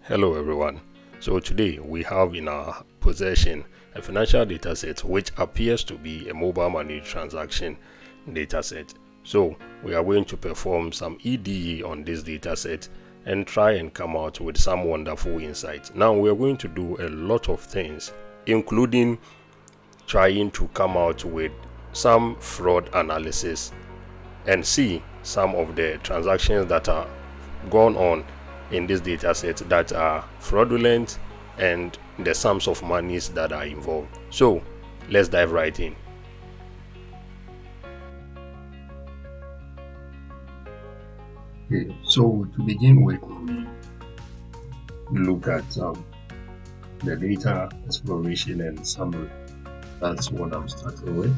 Hello everyone. So today we have in our possession a financial dataset which appears to be a mobile money transaction dataset. So we are going to perform some EDA on this dataset and try and come out with some wonderful insights. Now we are going to do a lot of things, including trying to come out with some fraud analysis and see some of the transactions that are gone on in this data set that are fraudulent and the sums of monies that are involved. So let's dive right in. Okay, so to begin with, we look at the data exploration and summary. That's what I'm starting with.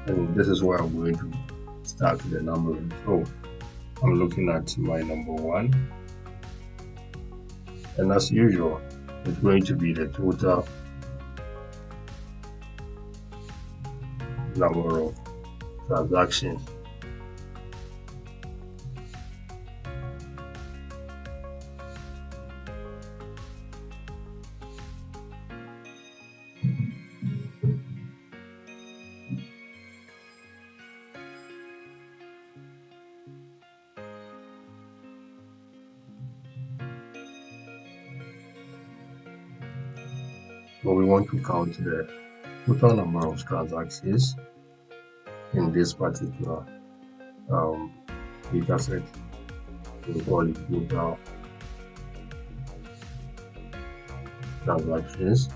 And this is where I'm going to start with the numbering. So I'm looking at my number one. And as usual, it's going to be the total number of transactions. So we want to count the total number of transactions in this particular data set. We call it total transactions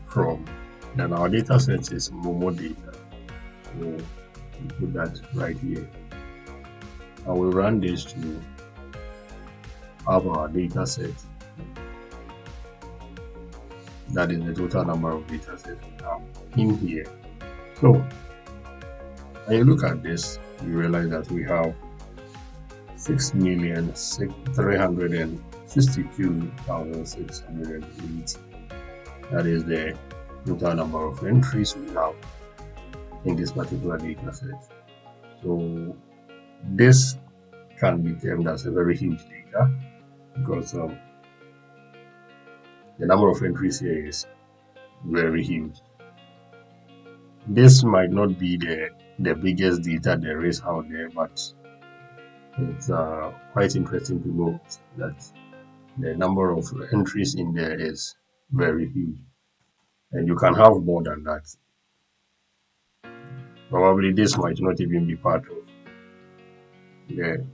from, and our data set is Momo data. So we put that right here. I will run this to have our data set. That is the total number of data sets we have in here. So when you look at this, you realize that we have 6,362,608. That is the total number of entries we have in this particular data set. So this can be termed as a very huge data because the number of entries here is very huge. This might not be the biggest data there is out there, but it's quite interesting to note that the number of entries in there is very huge, and you can have more than that. Probably this might not even be part of the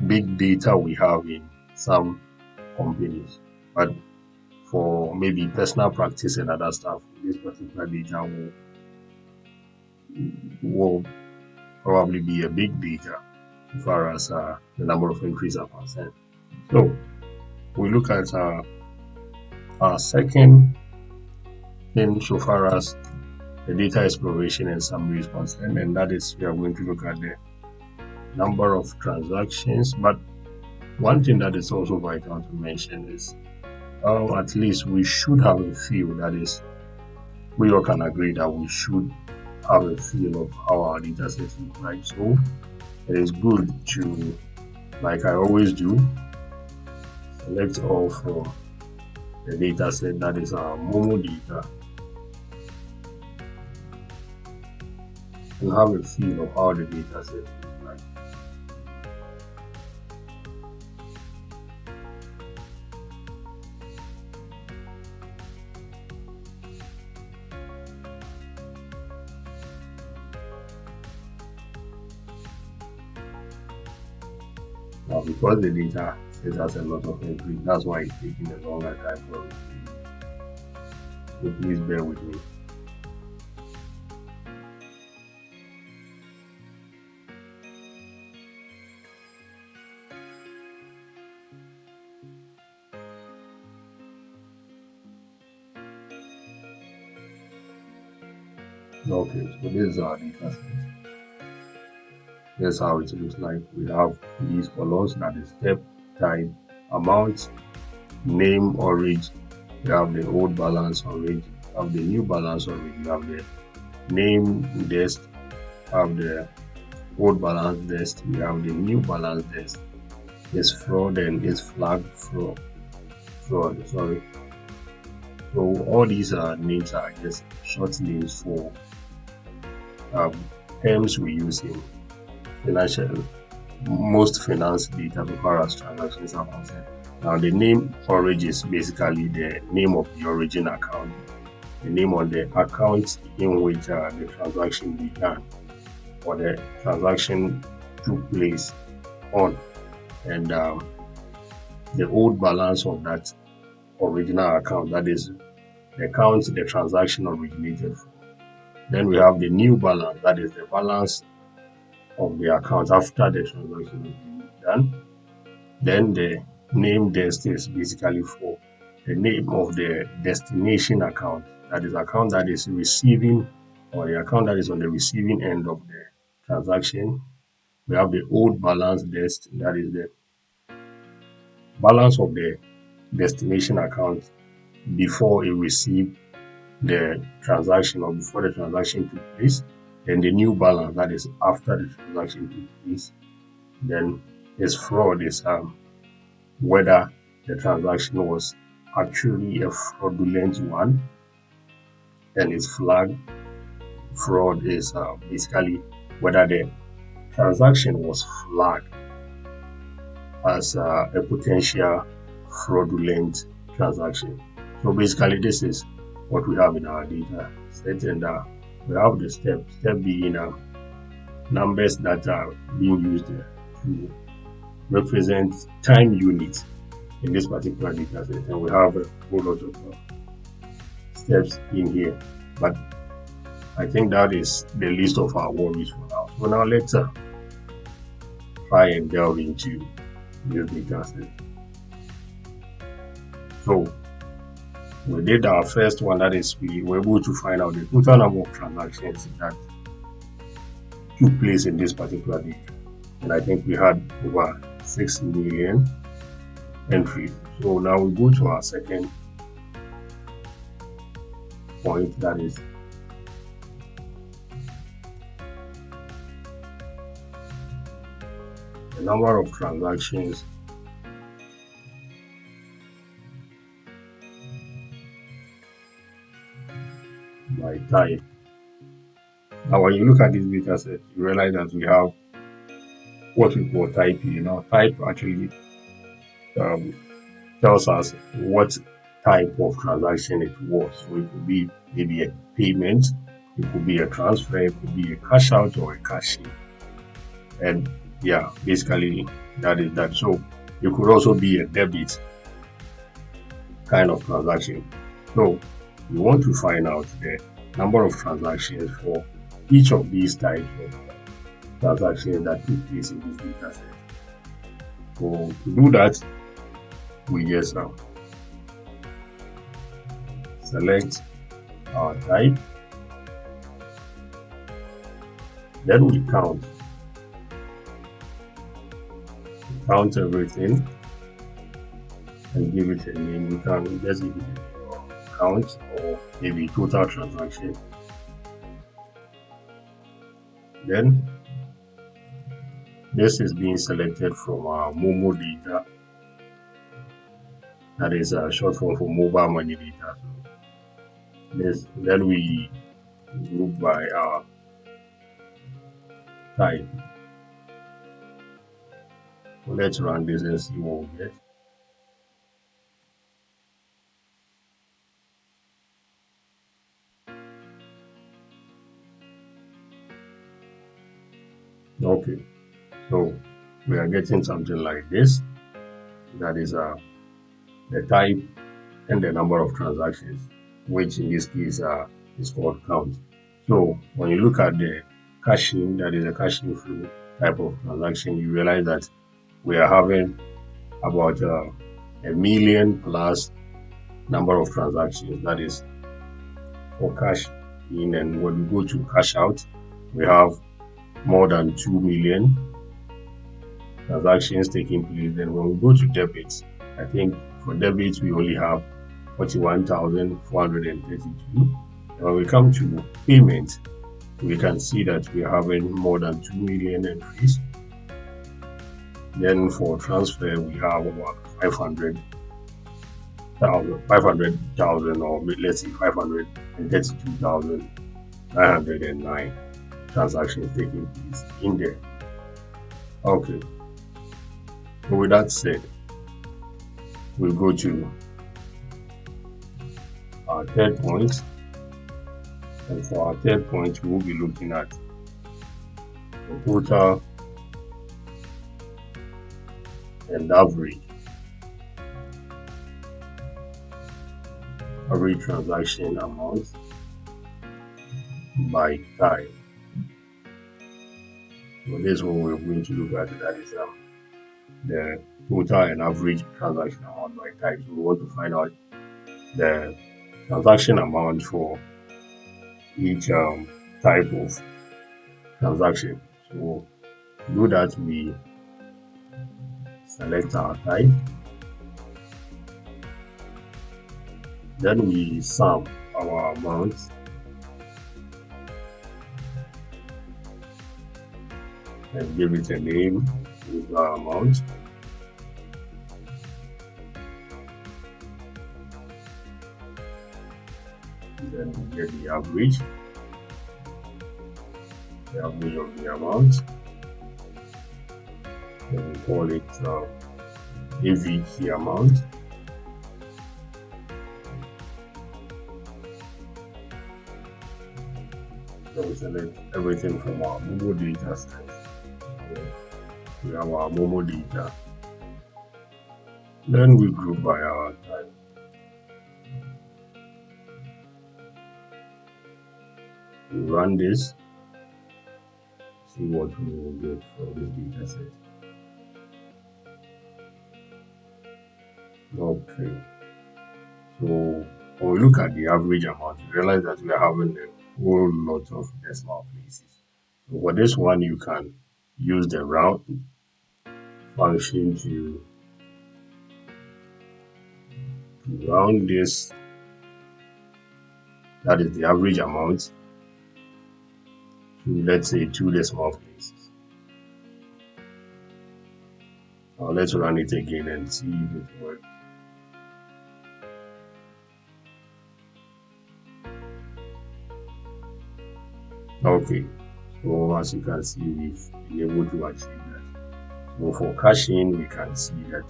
big data we have in some companies, but for maybe personal practice and other stuff, this particular data will probably be a big data as far as the number of entries are concerned. So we look at our second thing so far as the data exploration and summary is concerned, and that is we are going to look at the number of transactions. But one thing that is also vital to mention is at least we should have a feel, that is, we all can agree that we should have a feel of how our data set looks like. So it is good to, like I always do, select all from the data set that is our Momo data and have a feel of how the data set looks like. Now, because the data set has a lot of entries, that's why it's taking a longer time for it. So please bear with me. Okay, so this is our data set. That's how it looks like. We have these colors, that is step, time, amount, name origin, you have the old balance origin, you have the new balance origin, you have the name dest, you have the old balance dest, you have the new balance dest. Is fraud and is flag fraud. Sorry. So all these names are just short names for um, terms we use in financial, most finance data so far as transactions are concerned. Now the name origin is basically the name of the origin account, the name on the account in which the transaction began or the transaction took place on, and the old balance of that original account, that is the account the transaction originated from. Then we have the new balance, that is the balance of the account after the transaction has been done. Then the name dest is basically for the name of the destination account, that is account that is receiving, or the account that is on the receiving end of the transaction. We have the old balance dest, that is the balance of the destination account before it received the transaction or before the transaction took place. Then the new balance, that is after the transaction took place. Then is fraud is whether the transaction was actually a fraudulent one, and its flag fraud is basically whether the transaction was flagged as a potential fraudulent transaction. So basically, this is what we have in our data set, and we have the step being numbers that are being used to represent time units in this particular data set, and we have a whole lot of steps in here, but I think that is the least of our worries for now. So now let's try and delve into this data set. So we did our first one, that is we were able to find out the total number of transactions that took place in this particular data, and I think we had over 6 million entries. So now we go to our second point, that is the number of transactions by type. Now when you look at this data set, you realize that we have what we call type. Type actually tells us what type of transaction it was. So it could be maybe a payment, it could be a transfer, it could be a cash out or a cash in. And yeah, basically that is that. So it could also be a debit kind of transaction. So we want to find out the number of transactions for each of these types of transactions that took place in this data set. So to do that, we just select our type, then we count everything and give it a name. We can just give it a count or maybe total transaction. Then this is being selected from our MOMO data, that is a short form for mobile money data. So then we group by our type. So let's run this and see what we get. Okay, so we are getting something like this. That is the type and the number of transactions, which in this case is called count. So when you look at the caching, that is a caching flow type of transaction, you realize that we are having about a million plus number of transactions, that is for cash in, and when we go to cash out, we have more than 2 million transactions taking place. Then when we go to debit, I think For debit, we only have 41,432. When we come to payment, we can see that we are having more than 2 million entries. Then for transfer, we have about 500,000, or let's say 532,909 transactions taking place in there. Okay. So with that said, we'll go to our third point. And for our third point, we'll be looking at the total and average transaction amount by time. So this one we're going to look at, that is the total and average transaction amount by type. So we want to find out the transaction amount for each type of transaction. So to do that, we select our type, then we sum our amount, and give it a name with our amount. Then we get the average of the amount. Then we call it AVG amount. Then we select everything from our Momo data set. We have our Momo data. Then we group by our type. We run this, see what we will get from this data set. Okay, so when we look at the average amount, we realize that we are having a whole lot of decimal places. So for this one, you can use the round function to round this, that is the average amount, to let's say 2 decimal places. Now let's run it again and see if it works. Okay, so as you can see, we've been able to achieve that. So for cash in, we can see that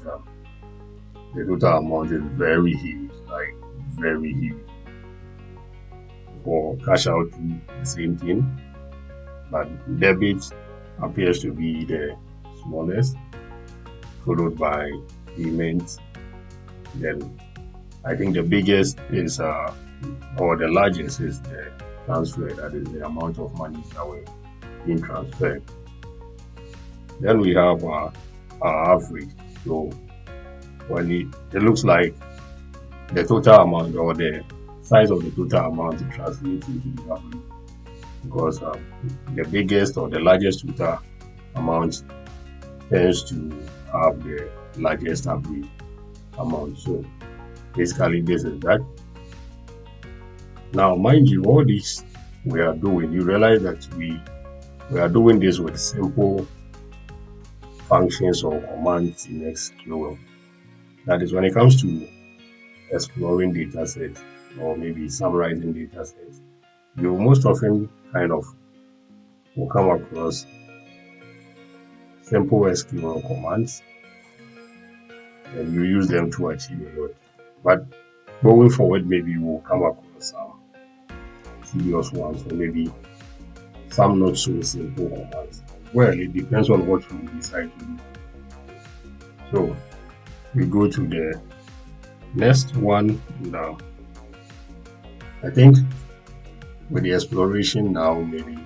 the total amount is very huge, like very huge. For cash out, the same thing, but debit appears to be the smallest, followed by payment. Then I think the biggest is or the largest is the transfer, that is the amount of money that were being transferred. Then we have our average. So when it looks like the total amount, or the size of the total amount, translates into the average, because the biggest or the largest total amount tends to have the largest average amount. So basically this is that. Now mind you, all this we are doing, you realize that we are doing this with simple functions or commands in SQL. That is, when it comes to exploring data sets or maybe summarizing data sets, you most often kind of will come across simple SQL commands and you use them to achieve a lot. But going forward, maybe we'll come across some serious ones, or maybe some not so simple commands. Well, it depends on what we decide to do. So we go to the next one now. I think with the exploration now, maybe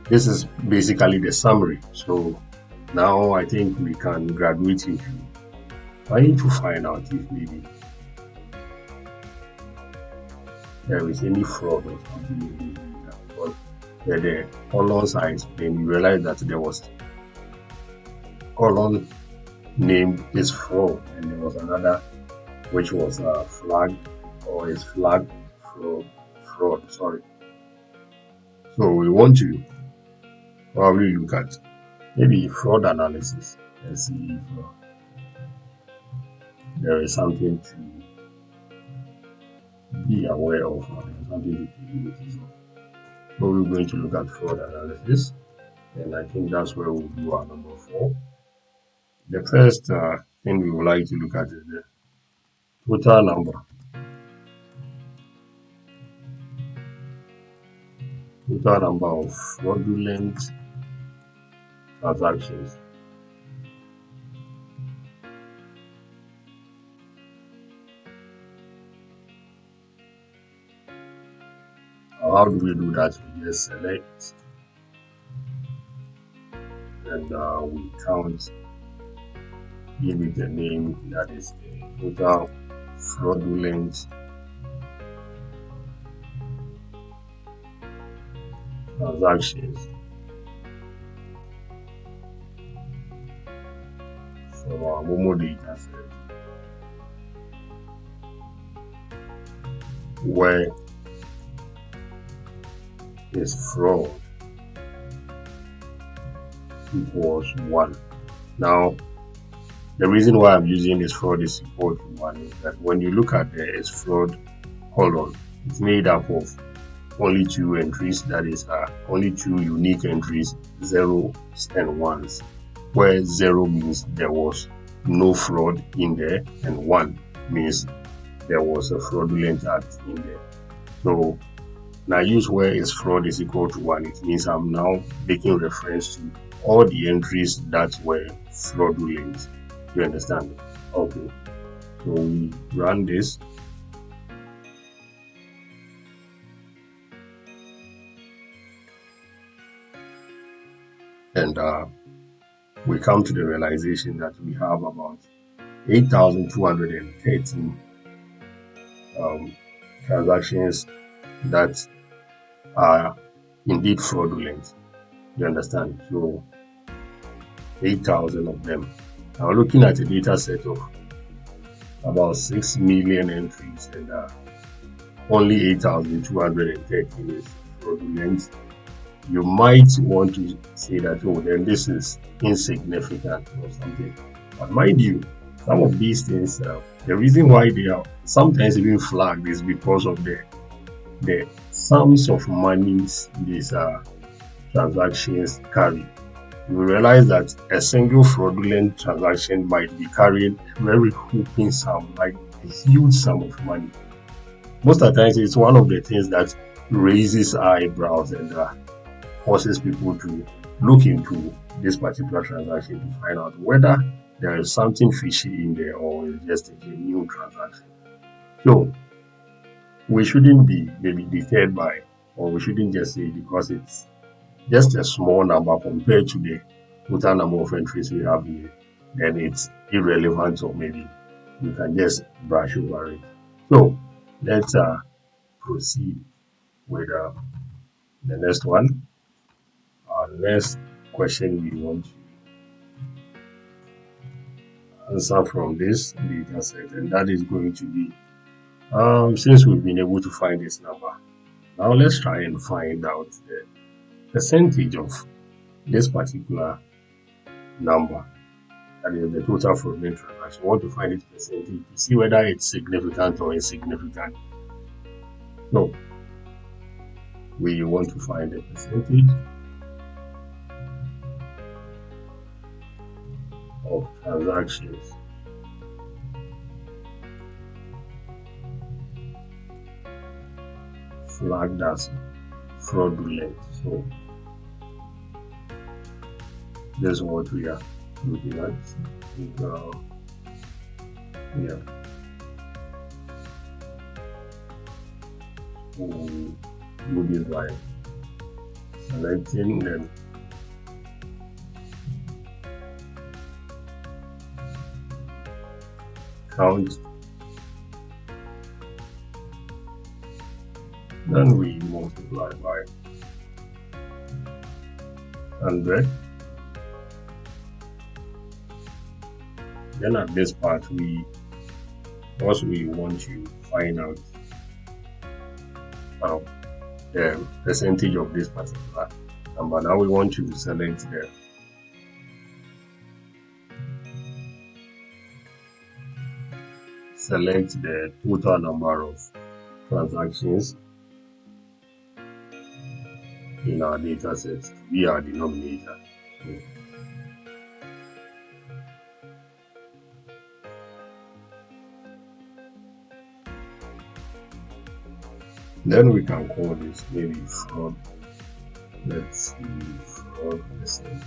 this is basically the summary. So now I think we can graduate into trying to find out if maybe there is any fraud or something in this data. Because the columns are explained, you realize that there was column named is fraud, and there was another which was flagged or is flagged fraud. Sorry. So we want to probably look at maybe fraud analysis and see if there is something to be aware of or something to take notice of. So we're going to look at fraud analysis, and I think that's where we'll do our number 4. The first thing we would like to look at is the total number of fraudulent transactions. How do we do that? We just select and we count, give it a name that is the total fraudulent transactions from our Momo data set, where is fraud equals 1. Now, the reason why I'm using this fraud is equal to 1 is that when you look at the is fraud column, it's made up of only 2 entries, that is only 2 unique entries, 0s and 1s, where 0 means there was no fraud in there and 1 means there was a fraudulent act in there. So now use where is fraud is equal to 1, it means I'm now making reference to all the entries that were fraudulent. You understand? Okay, so we run this. And we come to the realization that we have about 8,213 transactions that are indeed fraudulent. You understand? So 8,000 of them. Now looking at a data set of about 6 million entries and only 8,213 is fraudulent, you might want to say that, oh, then this is insignificant or something. But mind you, some of these things, the reason why they are sometimes even flagged is because of the sums of monies these transactions carry. You realize that a single fraudulent transaction might be carrying a very whooping sum, like a huge sum of money. Most of the times, it's one of the things that raises eyebrows and forces people to look into this particular transaction to find out whether there is something fishy in there or it's just a genuine transaction. So we shouldn't be maybe deterred by, or we shouldn't just say because it's just a small number compared to the total number of entries we have here, then it's irrelevant, or maybe you can just brush over it. So let's proceed with the next one. Our next question we want to answer from this data set, and that is going to be since we've been able to find this number, now let's try and find out the percentage of this particular number, that is the total fraudulent transaction. We want to find its percentage to see whether it's significant or insignificant. So we want to find the percentage of transactions flagged as fraudulent. So this is what we are looking at. Yeah. We'll do this by selecting them. Count. Then we multiply by 100. Then at this part, we also we want to find out uh, the percentage of this particular number. Now we want to select the total number of transactions in our data set to be our denominator. So then we can call this maybe fraud. Let's see, fraud percentage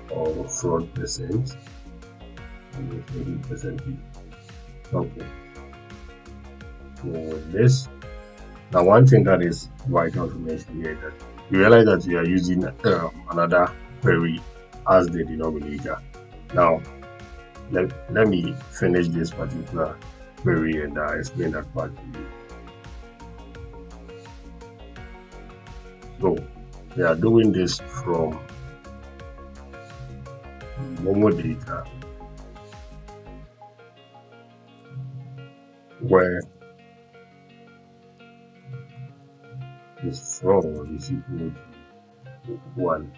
or fraud percent. Maybe percentage. Okay. So with this, now one thing that is vital to mention here is that you realize that we are using another query as the denominator. Now let me finish this particular query and explain that part to you. So we are doing this from Momo data, where this fraud is equal to 1.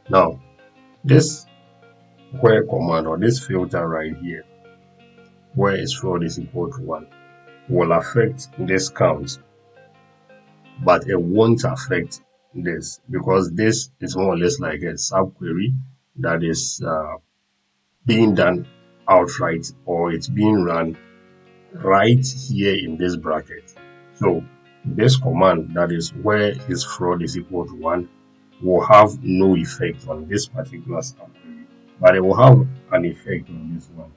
Now this where command or this filter right here, where is fraud is equal to 1, will affect this count, but it won't affect this, because this is more or less like a subquery that is being done outright, or it's being run right here in this bracket. So this command, that is where his fraud is equal to 1, will have no effect on this particular subquery, but it will have an effect on this one,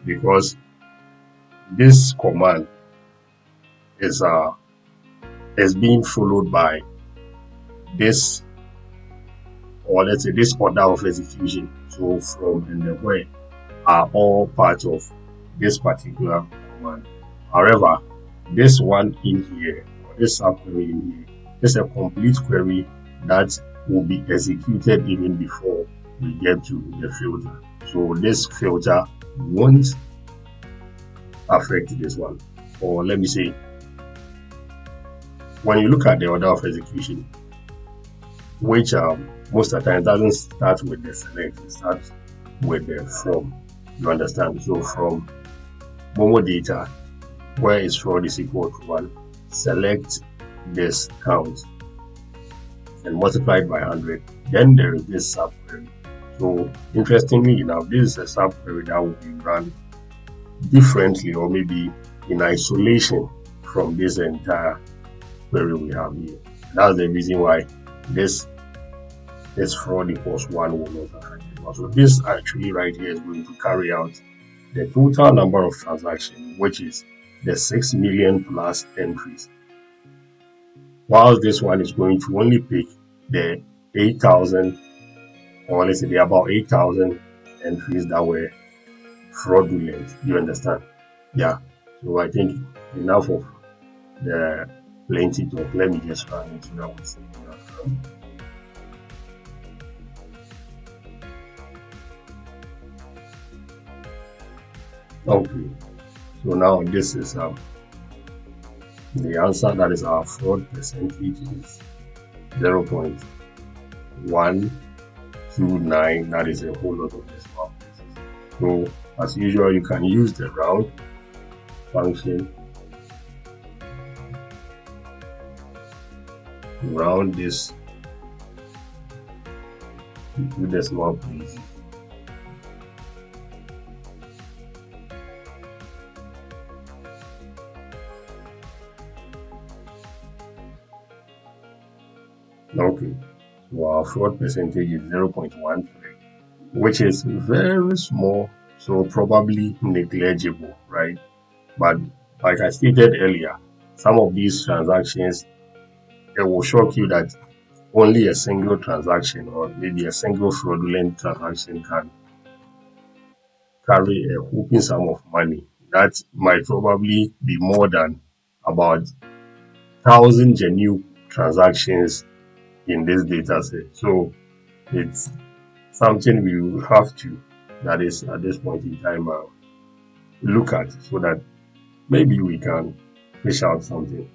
because this command is being followed by this, or let's say this order of execution. So from and the where are all part of this particular command. However, this one in here, or this subquery in here, is a complete query that will be executed even before we get to the filter. So this filter won't affect this one. Or let me say, when you look at the order of execution, which most of the time doesn't start with the select, it starts with the from. You understand? So from Momo data, where is fraud is equal to 1, select this count and multiply it by 100. Then there is this subquery. So interestingly enough, this is a subquery that will be run differently, or maybe in isolation from this entire query we have here. That's the reason why this fraud equals 1 will not affect it. So this actually right here is going to carry out the total number of transactions, which is the 6 million plus entries, while this one is going to only pick the 8,000, or let's say the about 8,000 entries that were fraudulent. You understand? Yeah. So I think enough of the plenty talk. Let me just run it so that we see. Okay, so now this is the answer. That is our fraud percentage is 0.129. That is a whole lot of decimal places. So as usual, you can use the round function to round this to decimal places. Okay, so our fraud percentage is 0.13, which is very small, so probably negligible, right? But like I stated earlier, some of these transactions, it will shock you that only a single transaction, or maybe a single fraudulent transaction, can carry a whooping sum of money. That might probably be more than about 1,000 genuine transactions in this data set. So it's something we will have to, that is at this point in time, look at so that maybe we can fish out something.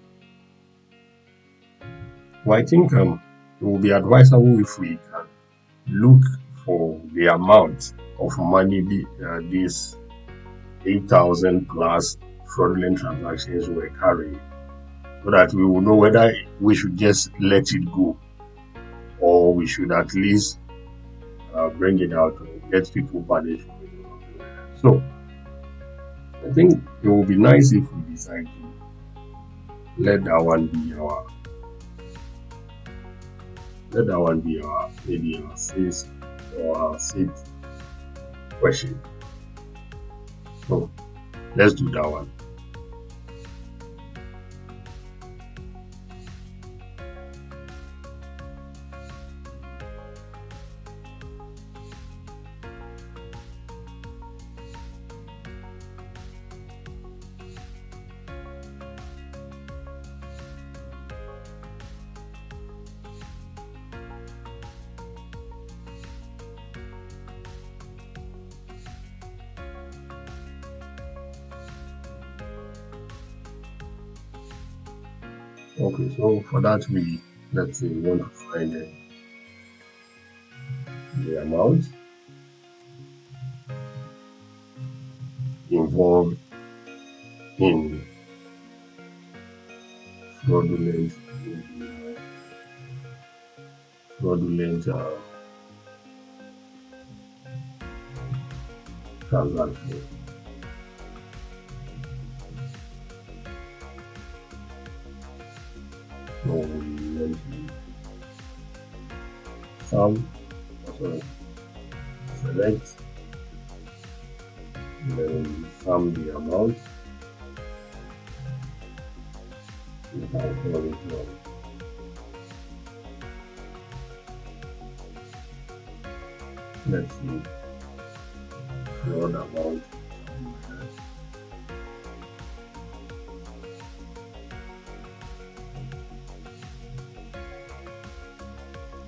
Well, I think it will be advisable if we can look for the amount of money these 8,000 plus fraudulent transactions were carrying, so that we will know whether we should just let it go or we should at least bring it out and get people punished for it. So I think it will be nice if we decide to let that one be our maybe our sixth or our sixth question. So let's do that one. Okay, so for that let's say we want to find the amount involved in fraudulent fraudulent transaction. So we want to select, then sum the amount. We can call it let's see, fraud amount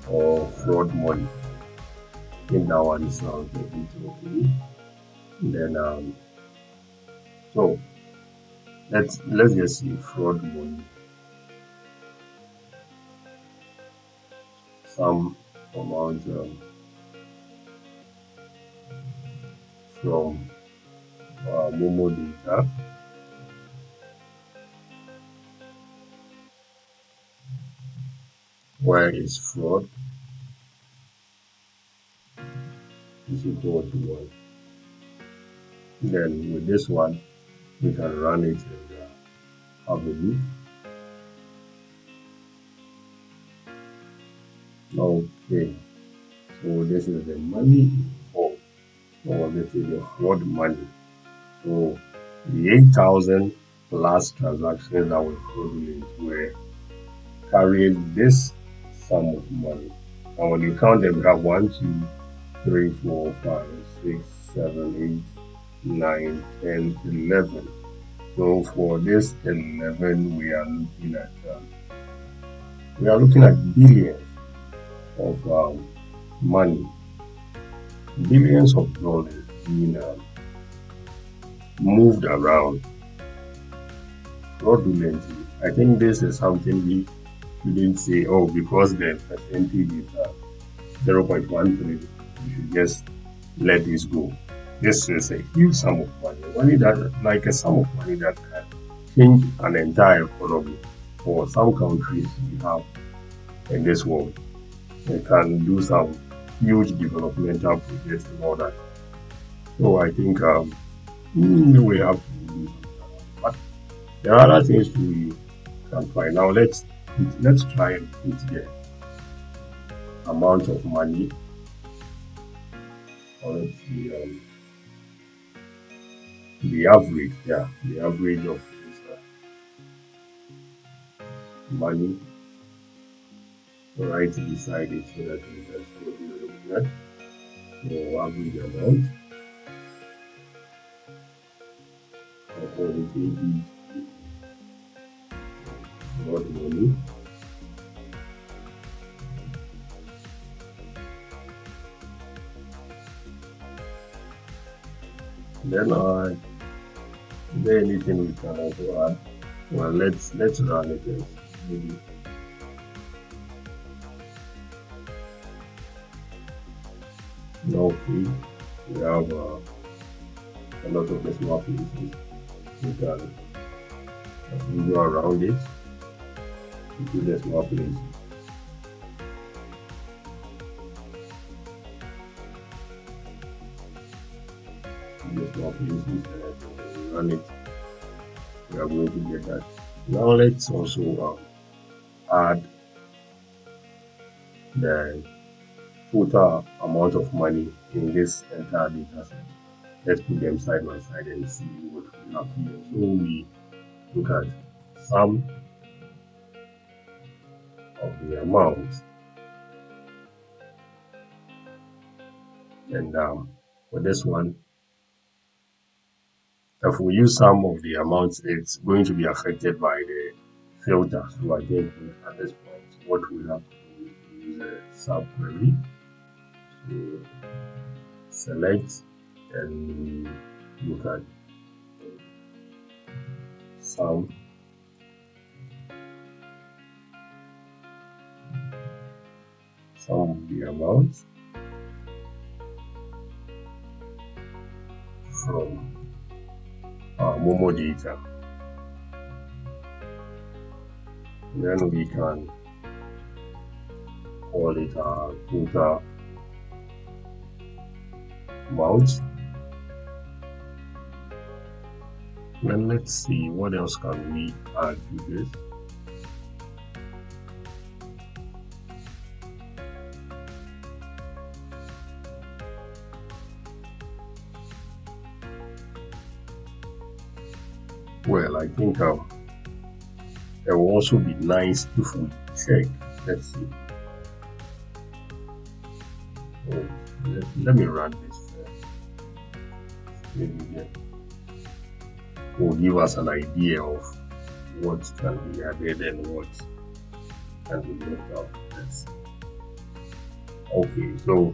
or fraud money. I think that one sounds a bit okay. Then so let's just see fraud money. Some amount from Momo data. Where is fraud is equal to 1. Then with this one, we can run it and have a look. Okay, so this is the money involved, or let's say the fraud money. So the 8,000 plus transactions that were fraudulent were carrying this sum of money. And when you count them, we have 1, 2, 3, 4, 5, 6, 7, 8, 9, 10, 11. So for this 11, we are looking at billions of money, billions of dollars being moved around fraudulently. I think this is something we shouldn't say, oh, because the percentage is 0.13, you should just let this go. This is a huge sum of money that, like a sum of money that can change an entire economy for some countries we have in this world. They can do some huge developmental projects and all that. So I think we have to do that. But there are other things we can find. Now let's try and put the amount of money, or let's see, the average, the average of this money right beside it so that we can see what we're looking at. So average amount, I'll call it AD, not money. Then is there anything we can also add? Well, let's run it. Maybe okay. We have a lot of decimal places. We can go around it into decimal places. Decimal places and run it. We are going to get that. Now let's also add the total amount of money in this entire data set. Let's put them side by side and see what will happen. So we look at sum of the amount, and for this one, if we use sum of the amounts, it's going to be affected by the filter. So I think at this point, what we have to do is to use a subquery. So select and look at sum of the amount from our Momo data. Then we can call it our total amount. Then let's see what else can we add to this. Well, I think it will also be nice if we check. Let's see. Oh, let me run this first. Maybe will give us an idea of what can be added and what can be left out. Let's see. Okay, so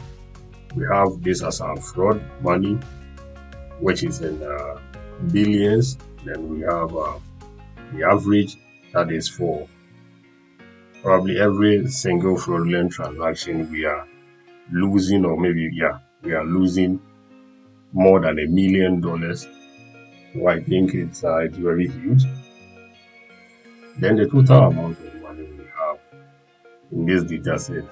we have this as our fraud money, which is in billions. Then we have the average, that is for probably every single fraudulent transaction we are losing, or maybe we are losing more than $1 million. So I think it's very huge. Then the total amount of money we have in this data set,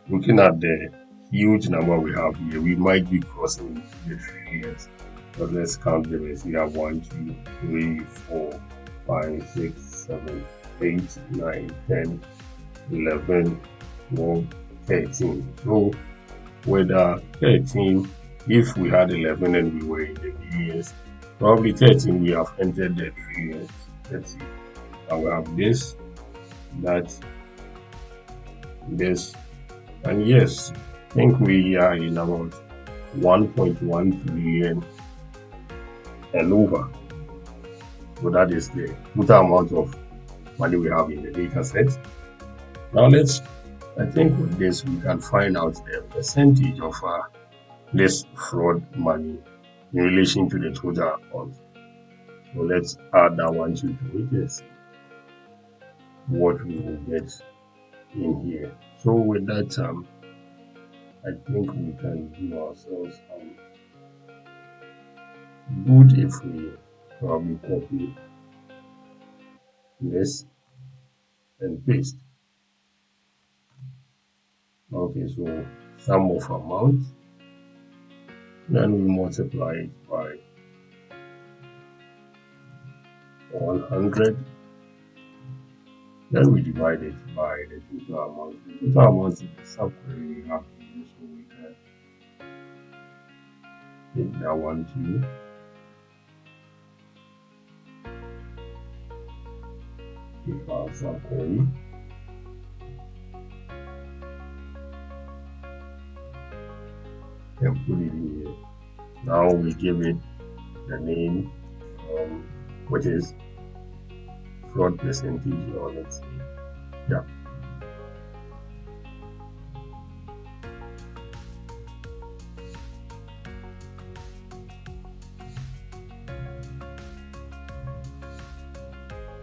looking at the huge number we have here, we might be crossing the trillions. But let's count them as we have 1, 2, 3, 4, 5, 6, 7, 8, 9, 10, 11, 12, 13. So with 13, if we had 11 and we were in the billions, probably 13 we have entered the trillions. Let's see. I will have this, that, this, and yes, I think we are in about 1.1 trillion and over. So that is the total amount of money we have in the data set. Now I think with this we can find out the percentage of this fraud money in relation to the total amount. So let's add that one to it and see what we will get in here. So with that, I think we can do ourselves good if we probably copy this and paste. Okay, so sum of amount, then we multiply it by 100, then we divide it by the total amount. The total amount is the subquery we have to use, so we can take that one too. Give our subquery. And put it in here. Now we give it the name, which is fraud percentage, or let's say, yeah.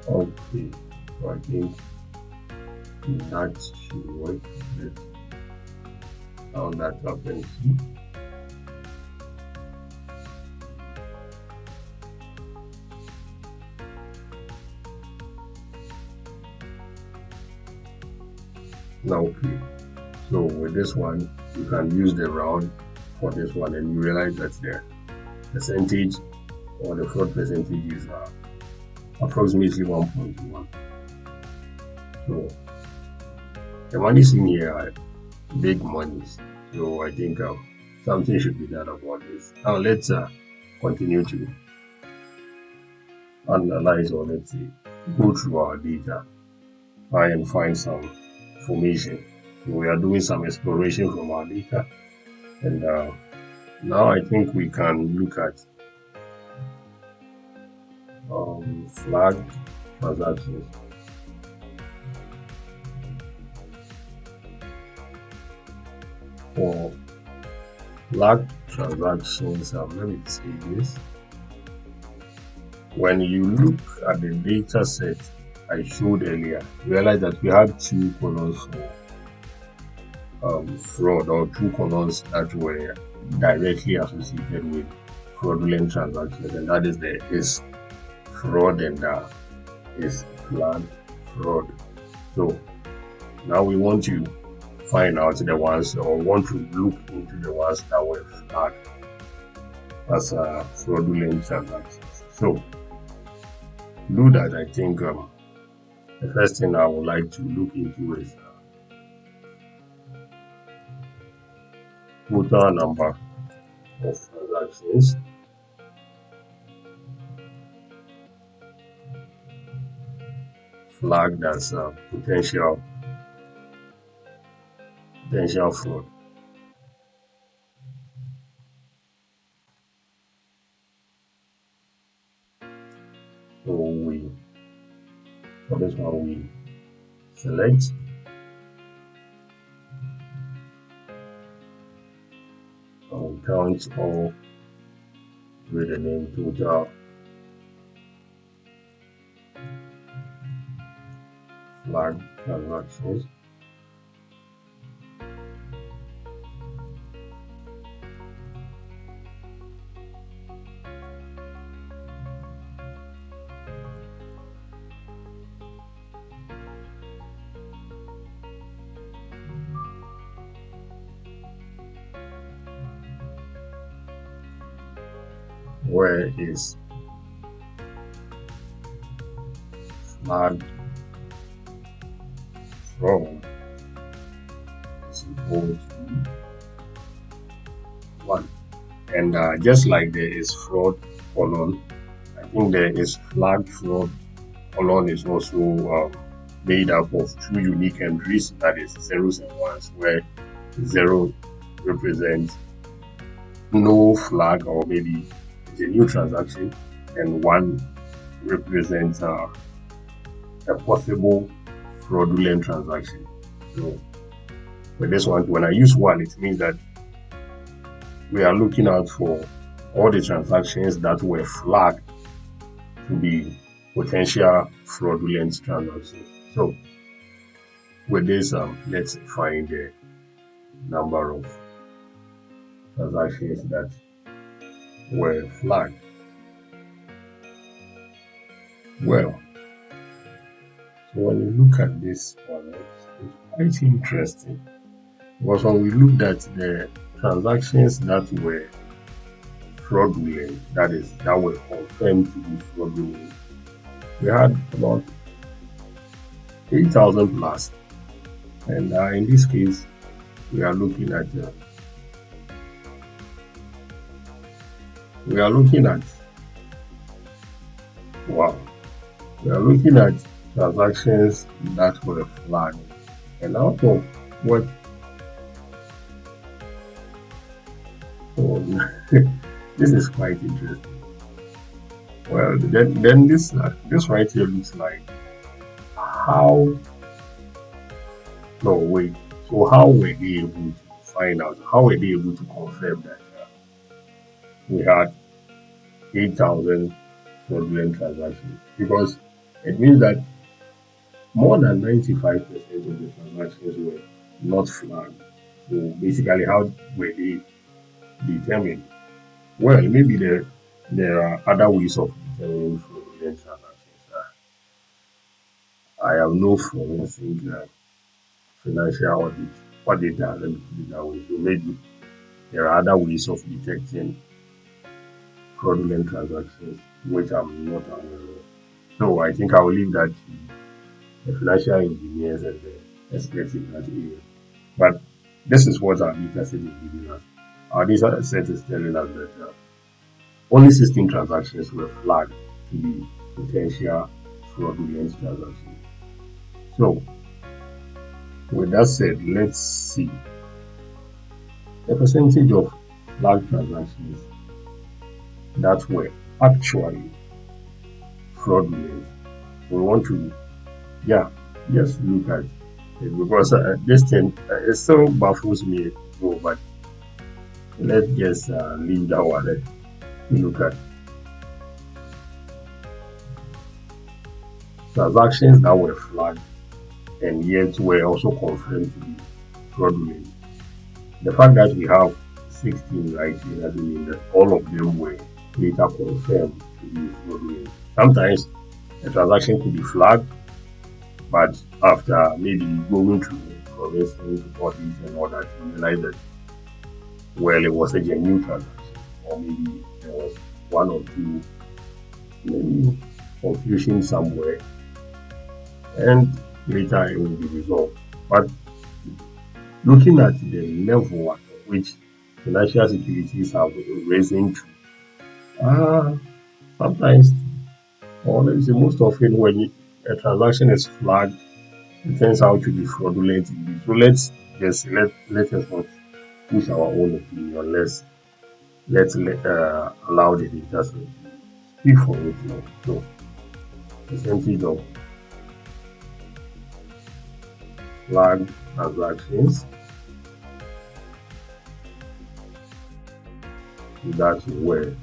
Okay, so I think that should work. Let's how that happens. Now, okay. So with this one, you can use the round for this one, and you realize that the percentage or the fraud percentage is approximately 1.1. So the money seen here are big monies. So I think something should be done about this. Now let's continue to analyze, or let's say go through our data, try and find some information. So we are doing some exploration from our data, and now I think we can look at flag transactions. For flag transactions, let me see this. When you look at the data set I showed earlier, realize that we had two columns for fraud, or two columns that were directly associated with fraudulent transactions, and that is the is fraud and is flag fraud. So now we want to find out the ones, or want to look into the ones that were flagged as fraudulent transactions. So do that, I think the first thing I would like to look into is total number of transactions. Flagged as potential fraud. So for this one we select and count all with the name total flag transactions. Where is flag fraud is equal to 1. And just like there is fraud column, I think there is flag fraud column is also made up of two unique entries, that is zeros and ones, where 0 represents no flag, or maybe it's a new transaction, and 1 represents a possible fraudulent transaction. So with this one, when I use 1, it means that we are looking out for all the transactions that were flagged to be potential fraudulent transactions. So with this, let's find the number of transactions that were flagged. Well, so when you look at this one, it's quite interesting, because when we looked at the transactions that were fraudulent, that were confirmed to be fraudulent, we had about 8,000 plus, and in this case, we are looking at wow, we are looking at transactions that were flagged, and out of what this is quite interesting. Well, then this right here looks like how. No, wait. So how were they able to find out? How were they able to confirm that we had 8,000 fraudulent transactions? Because It means that more than 95% of the transactions were not flagged. So basically, how were they determined? Well, maybe there are other ways of determining fraudulent transactions. I have no forensic financial auditor, let me put it that way. So maybe there are other ways of detecting fraudulent transactions which I'm not aware of. So I think I will leave that to the financial engineers and the experts in that area. But this is what our data set is giving us. Our data set is telling us that only 16 transactions were flagged to be potential fraudulent transactions. So, with that said, let's see the percentage of flagged transactions that were actually fraudulent. We want to, yeah, just look at it because this thing it still baffles me. No, but let's just leave that one. Let's look at transactions that were flagged and yet were also confirmed to be fraudulent. The fact that we have 16 right here doesn't mean that all of them were later confirmed to be fraudulent. Sometimes a transaction could be flagged, but after maybe going through, for instance, audit and all that, you realize that, well, it was a genuine transaction, or maybe there was one or two, maybe confusion somewhere, and later it will be resolved. But looking at the level at which financial securities have risen to, sometimes, or let me say most often, when a transaction is flagged, it turns out to be fraudulent indeed. So let us not push our own opinion. Let's allow the data to speak for it now. So percentage of flagged transactions that were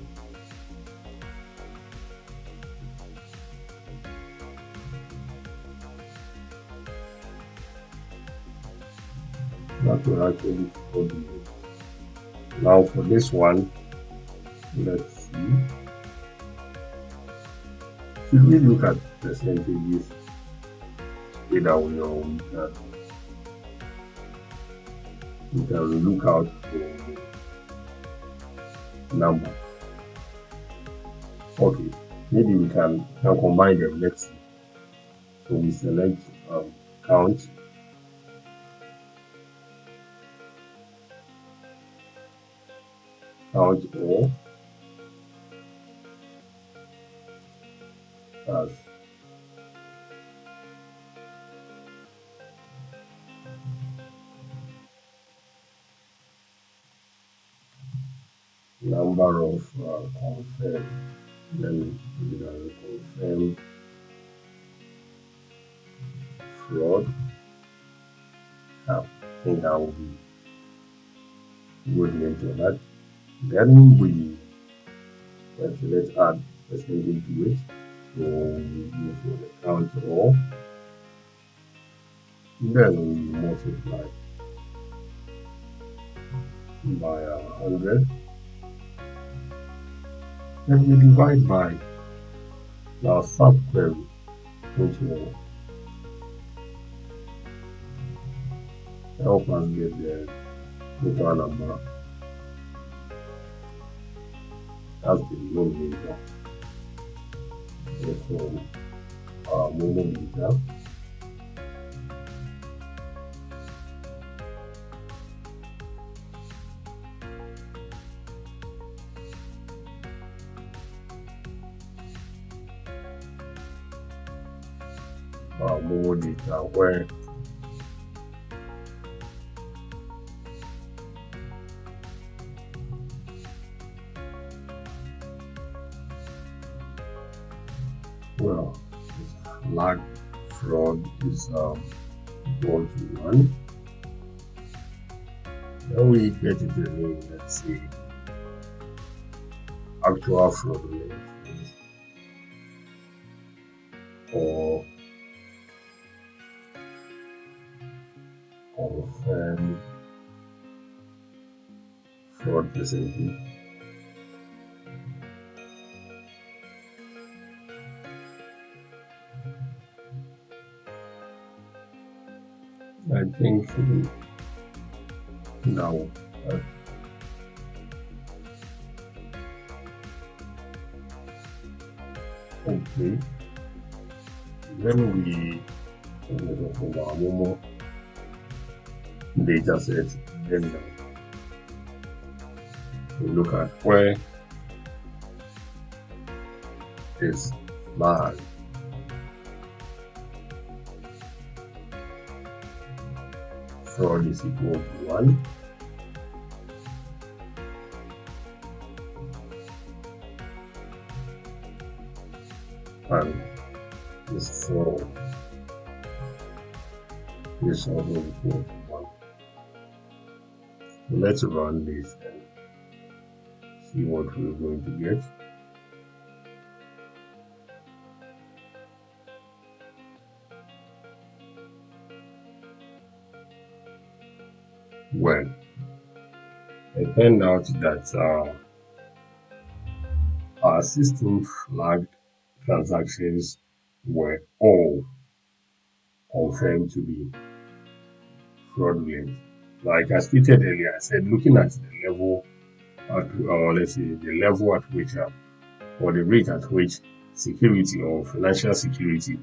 actually fraudulent. Now for this one, let's see. Should we look at percentages either way or we can look out for number? Okay, maybe we can combine them. Let's see. So we select count all as number of confirmed. Let me put it as confirmed fraud. I think that will be good name to that. Then let's add percentage to it. So we go for the count all. Then we multiply by 100. Then we divide by our subquery, which will help us get the total number as the denominator. So our monometer more data where well flag fraud is equal to 1. Then we get it again, let's see actual fraudulent or confirm fraud percentage. I think now okay. When we talk about more data set, then we look at where is flag. Fraud is equal to 1. And this fraud is also equal to 1. So let's run this and see what we're going to get. Well, it turned out that our system flagged transactions were all confirmed to be fraudulent. Like I stated earlier, I said looking at the level or let's say the level at which or the rate at which security or financial security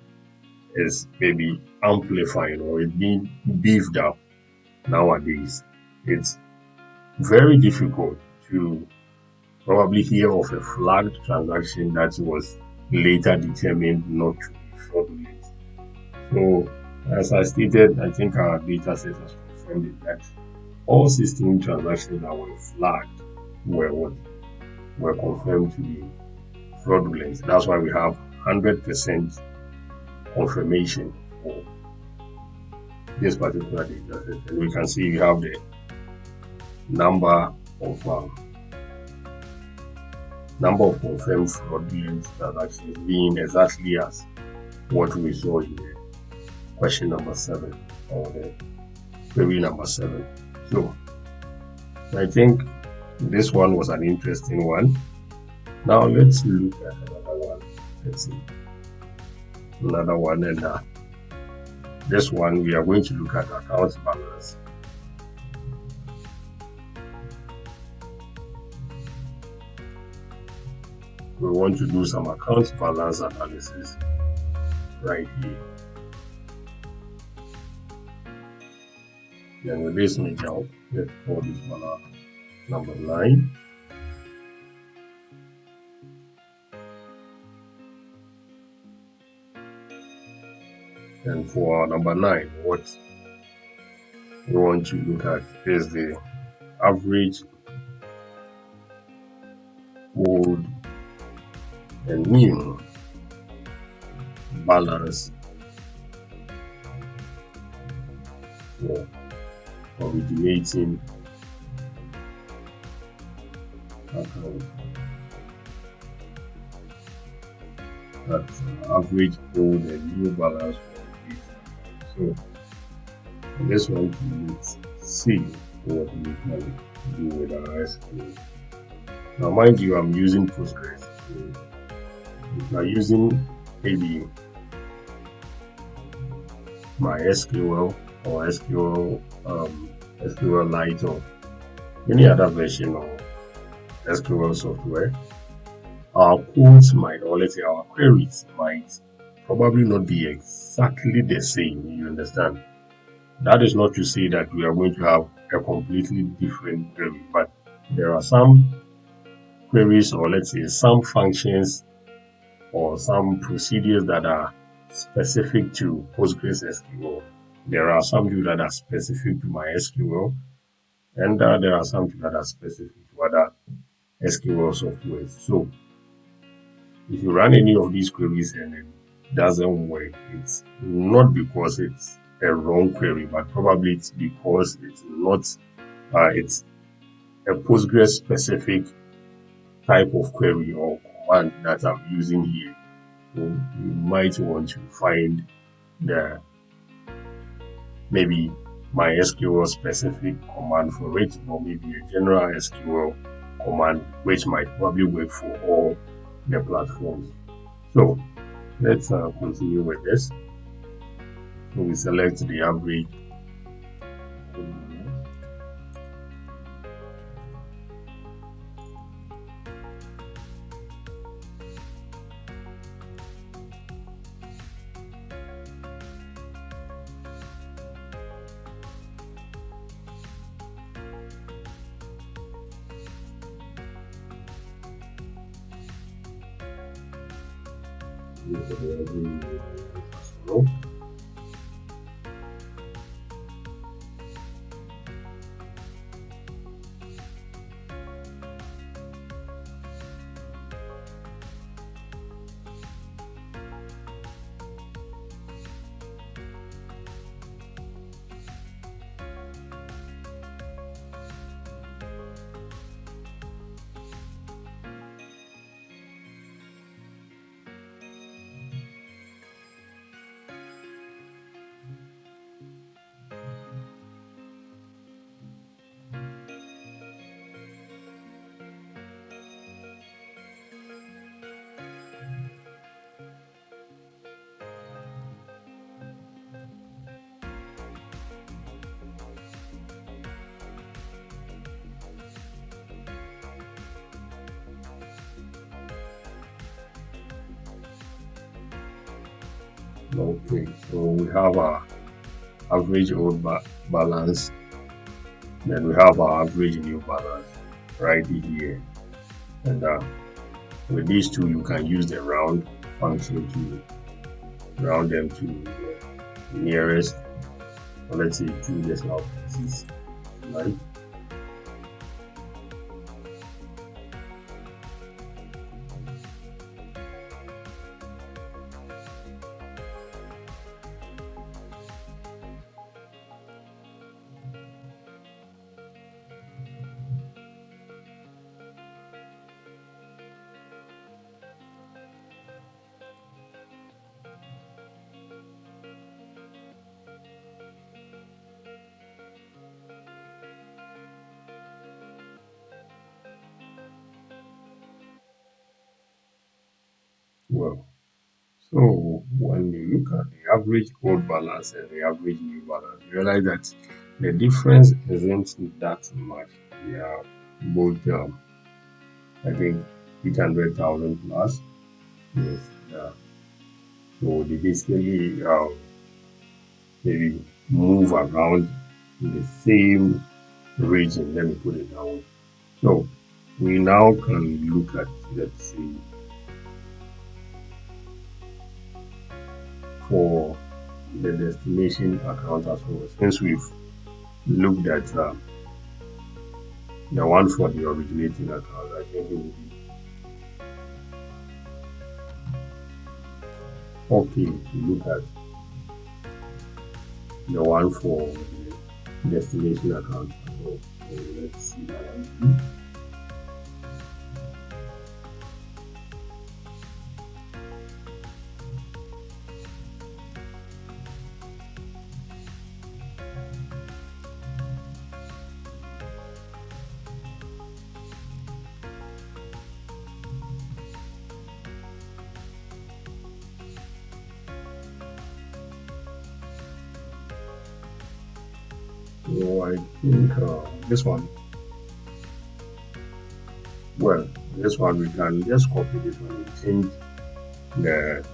is maybe amplifying or it being beefed up nowadays, it's very difficult to probably hear of a flagged transaction that was later determined not to be fraudulent. So, as I stated, I think our data set has confirmed it that all 16 transactions that were flagged were confirmed to be fraudulent. That's why we have 100% confirmation for this particular data set. And we can see we have the number of confirmed fraudulent transactions being exactly as what we saw in the question number 7 or the query number 7. So I think this one was an interesting one. Now let's look at another one. Let's see another one, and this one we are going to look at account balance. We want to do some account balance analysis right here. Then with this major, let's call this one number 9. And for number 9, what we want to look at is the average old and new balance for originating account. That's average old and new balance for originating. So this one, let's see what we can do with our SQL. Now, mind you, I'm using Postgres. So if you are using maybe MySQL or SQLite or any other version of SQL software, our codes might, or let's say our queries might probably not be exactly the same. You understand? That is not to say that we are going to have a completely different query, but there are some queries, or let's say some functions or some procedures that are specific to PostgreSQL. There are some that are specific to MySQL, and there are some that are specific to other SQL software. So if you run any of these queries and it doesn't work, it's not because it's a wrong query, but probably it's because it's not it's a Postgres specific type of query or command that I'm using here. So you might want to find the maybe MySQL specific command for it, or maybe a general SQL command which might probably work for all the platforms. So let's continue with this. So we select the average. Okay, so we have our average old balance, then we have our average new balance right here. And with these two, you can use the round function to round them to the nearest, or let's say 2 decimal places, right? Well, so when you look at the average old balance and the average new balance, you realize that the difference isn't that much. They are both, I think, 800,000 plus. Yes. So they basically maybe move around in the same region. Let me put it that way. So we now can look at, let's see, for the destination account as well. Since we've looked at the one for the originating account, I think it will be okay to look at the one for the destination account. So let's see that one. So I think this one, well, this one we can just copy this one and change the,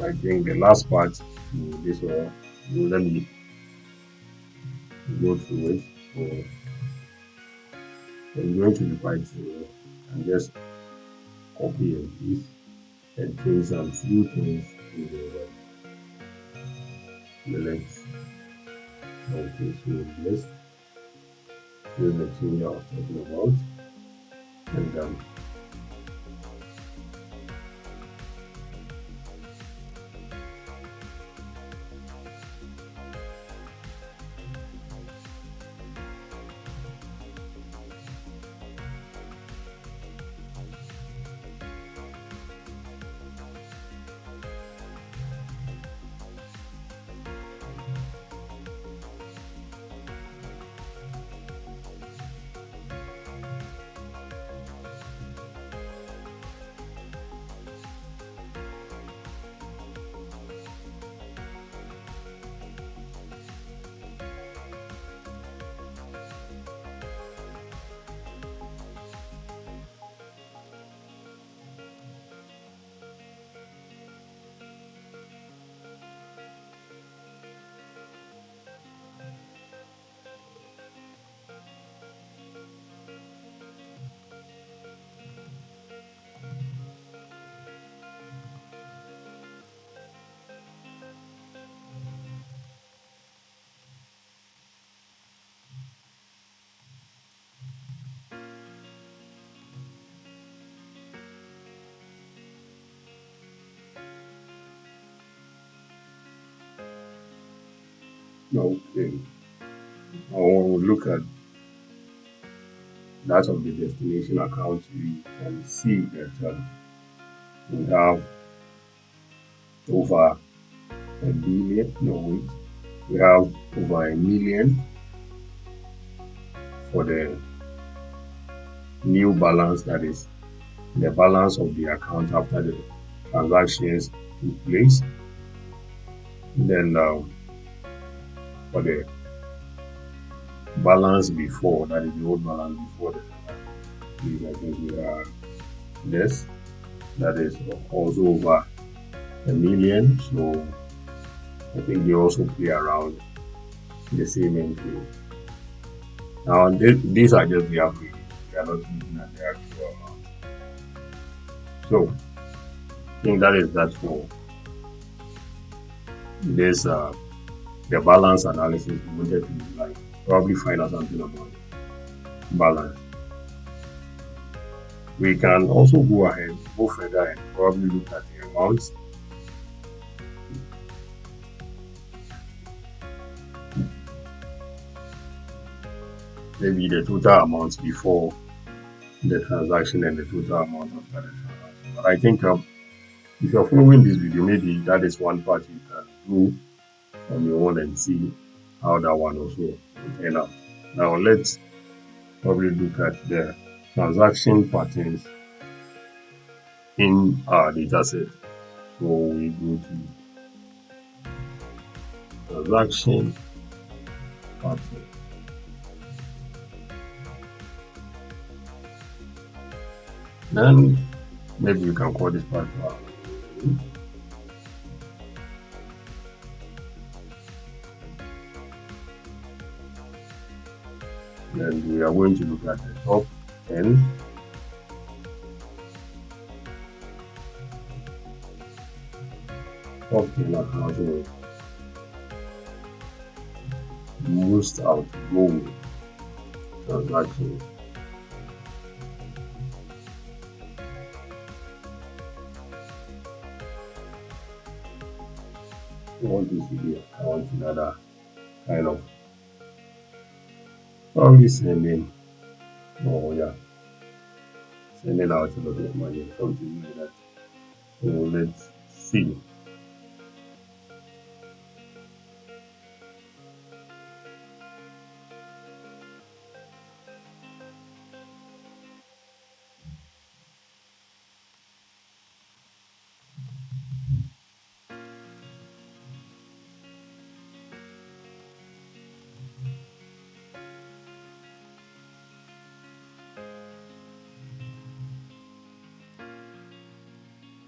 I think the last part to this one. Let me go through it. So I'm going to be quite slow and just copy and paste and change some few things to the length. Okay, so this is the change I was talking about. And Okay. Now when we look at that of the destination account, we can see that we have over a billion, no wait, we have over a million for the new balance, that is the balance of the account after the transactions took place. Then for the balance before, that is the old balance before the transaction, I think we have this, that is also over a million. So I think they also play around the same entry. Now these are just the average. We are not looking at the actual amount. So I think that is that for this the balance analysis. We wanted to like probably find out something about balance. We can also go ahead, go further and probably look at the amounts. Maybe the total amount before the transaction and the total amount after the transaction. But I think if you're following this video, maybe that is one part you can do on your own and see how that one also will turn out. Now let's probably look at the transaction patterns in our data set. So we go to transaction pattern. Then maybe you can call this part then we are going to look at the top 10. Top 10 accounts with most outgoing transactions. We want to see the account that are kind of probably sending, sending out a lot of money, something like that. So let's see.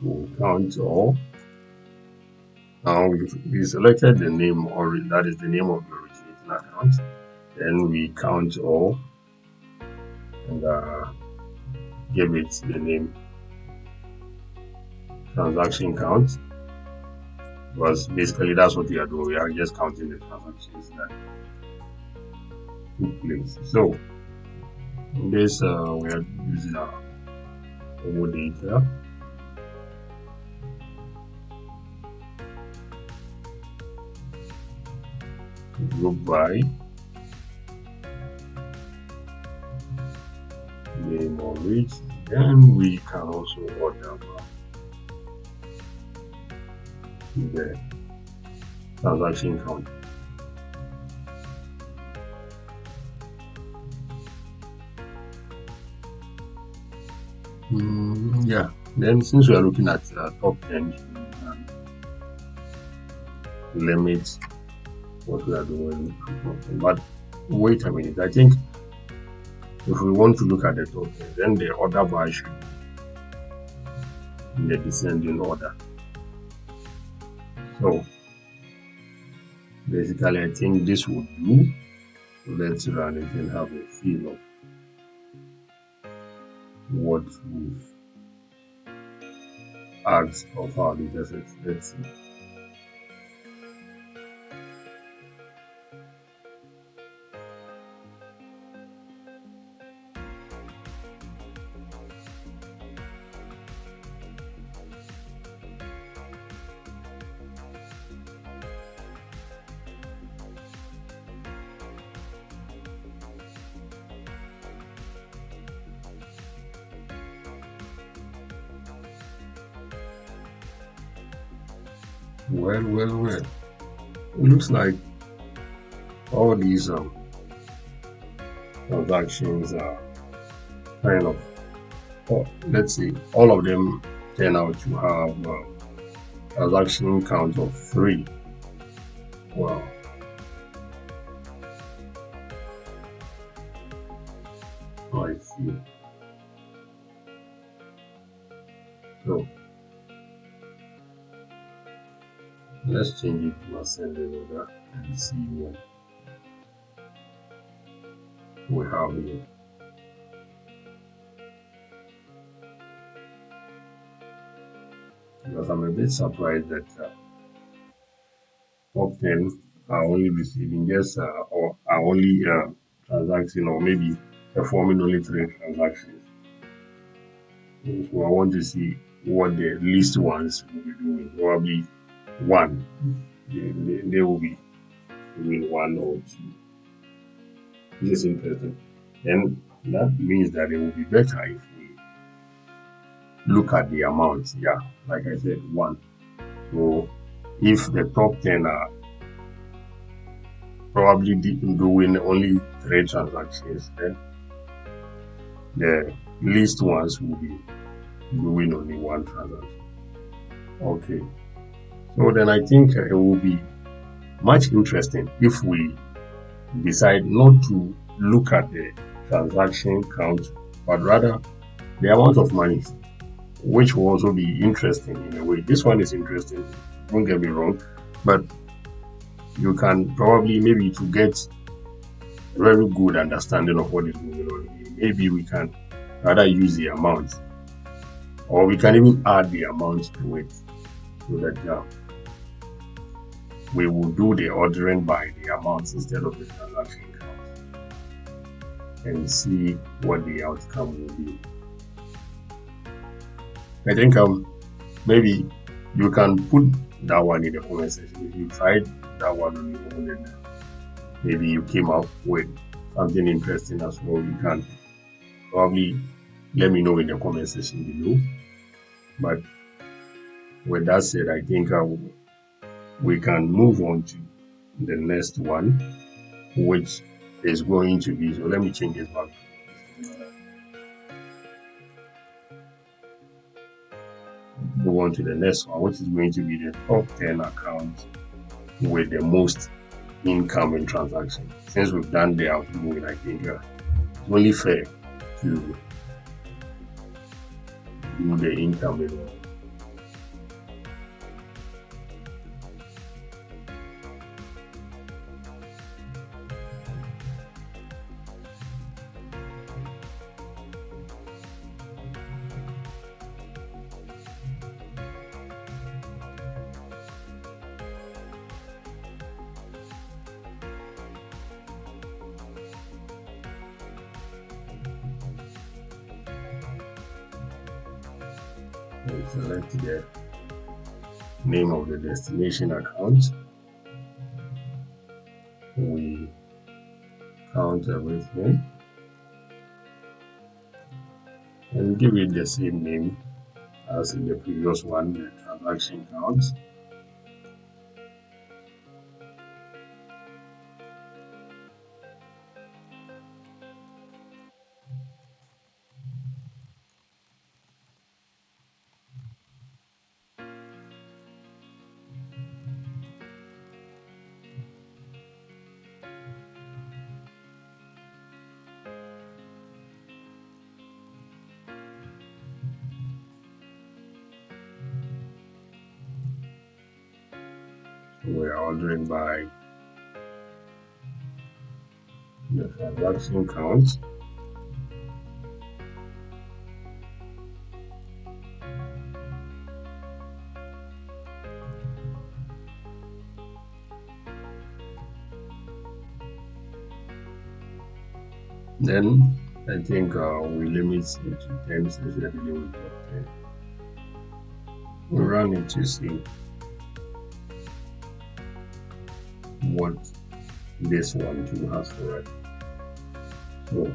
We'll count all. Now we selected the name, or that is the name of the originating account. Then we count all and give it the name transaction count, because basically that's what we are doing. We are just counting the transactions that took place. So in this we are using our data. Group by name or reach. Then we can also order by the transaction count. Yeah, then since we are looking at top 10, limit what we are doing. But wait a minute, I think if we want to look at the top 10, then the order by should be in the descending order. So basically, I think this would do. So let's run it and have a feel of what we've asked of our data set. Let's see. Well. It looks like all these transactions are kind of, let's say, all of them turn out to have transaction count of 3. Wow. I see. So let's change it to ascending order and see what we have here. Because I'm a bit surprised that top 10 are only receiving just or are only transacting or maybe performing only 3 transactions. So I want to see what the least ones will be doing. Probably 1. They will be doing 1 or 2. This is interesting. And that means that it will be better if we look at the amount. Yeah, like I said, 1. So if the top 10 are probably doing only 3 transactions, then the least ones will be doing only 1 transaction. Okay. So then I think it will be much interesting if we decide not to look at the transaction count, but rather the amount of money, which will also be interesting in a way. This one is interesting, don't get me wrong, but you can probably, maybe to get a very good understanding of what is going on, maybe we can rather use the amount, or we can even add the amount to it, so that we will do the ordering by the amounts instead of the transaction count, and see what the outcome will be. I think maybe you can put that one in the comment section. If you tried that one on your own and maybe you came up with something interesting as well, you can probably let me know in the comment section below. But with that said, I think we can move on to the next one, which is going to be, so let me change this back. Move on to the next one, which is going to be the top 10 accounts with the most incoming transaction. Since we've done the outgoing, I think it's only fair to do the incoming one. We select the name of the destination account. We count everything and give it the same name as in the previous one, the transaction count. We are ordering by the transaction count. Then I think we limit it to 10 since we are dealing with top 10. We run it to see what this one too has for it. So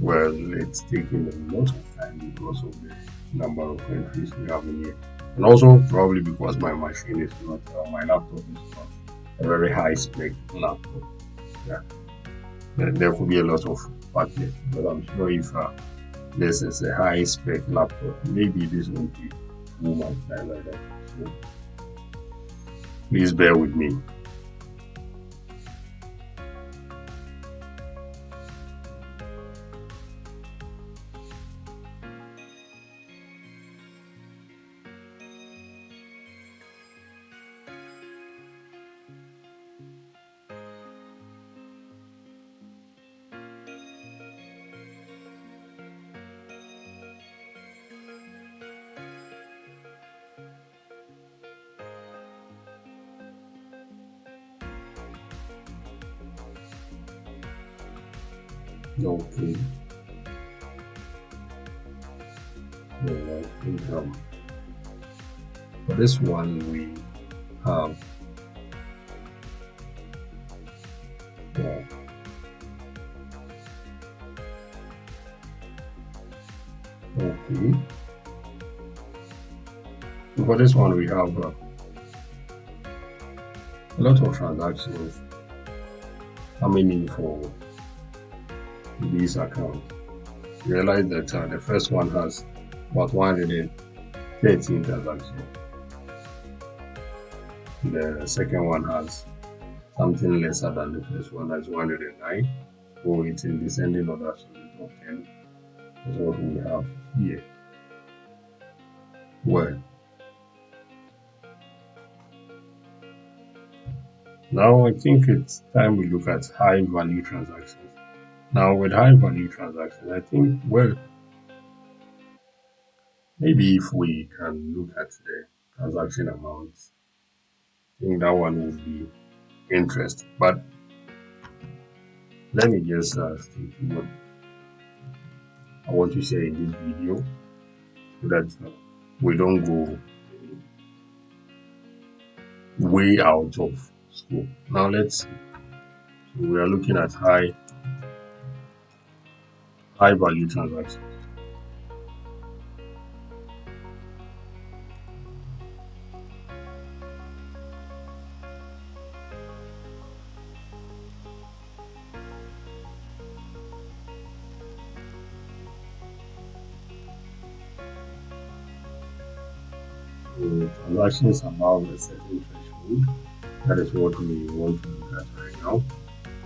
Well, it's taking a lot of time because of the number of entries we have in here. And also probably because my machine is not, my laptop is not a very high spec laptop. Yeah, there could be a lot of factors, but I'm sure if this is a high spec laptop, maybe this won't be too much time like that. So please bear with me. Okay, so I think for this one we have uh, okay. So for this one we have a lot of transactions coming in for this account. Realize that the first one has about 113 transactions. The second one has something lesser than the first one, that's 109. So it's in descending order, so the top 10 is what we have here. Well, now I think it's time we look at high value transactions. Now with high value transactions, I think, well, maybe if we can look at the transaction amounts, I think that one will be interesting. But let me just stick to what I want to say in this video so that we don't go way out of scope. Now let's see. So we are looking at high value transactions. So transactions above a certain threshold. That is what we want to look at right now.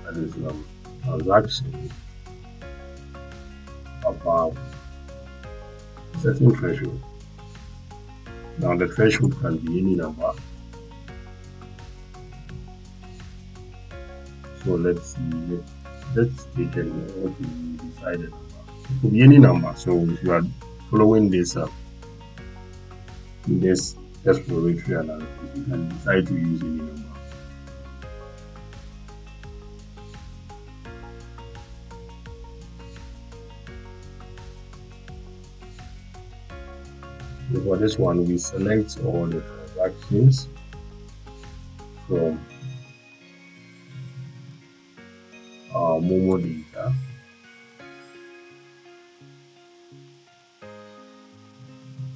That is transactions above a certain threshold. Now the threshold can be any number. So let's see. Let's take what we decided. It could be any number. So if you are following this exploratory analysis, you can decide to use any number. So for this one, we select all the transactions from our Momo data.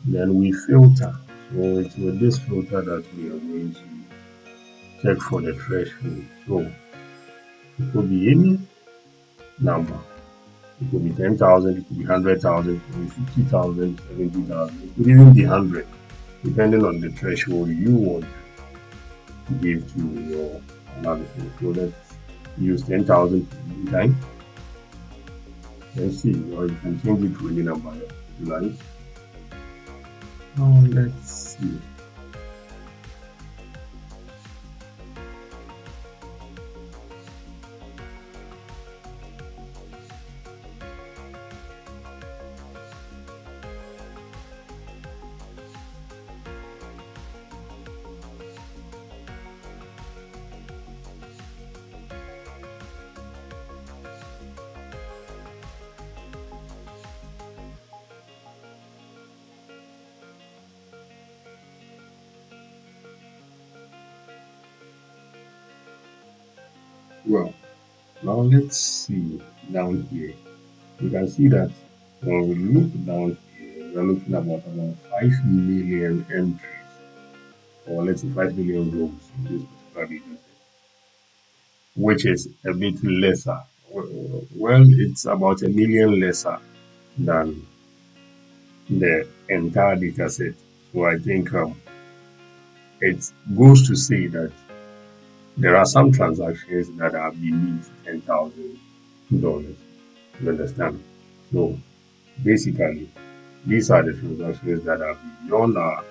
Then we filter. So it's with this filter that we are going to check for the threshold. So it could be any number. It could be 10,000, it could be 100,000, it could be 50,000, 70,000, it could even be 100, depending on the threshold you want to give to your analysis. So let's use 10,000 every time. Let's see, or you can change it to any number you like. Now let's see. Well, now let's see down here. we can see that when we look down here, we are looking about 5 million entries, or let's say 5 million rows in this particular data set, which is a bit lesser. Well, it's about a million lesser than the entire data set. So I think it goes to say that there are some transactions that are beneath $10,000. You understand? So basically, these are the transactions that are beyond our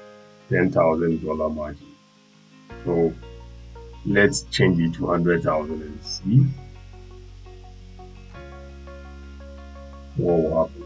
$10,000 margin. So let's change it to 100,000 and see what will happen.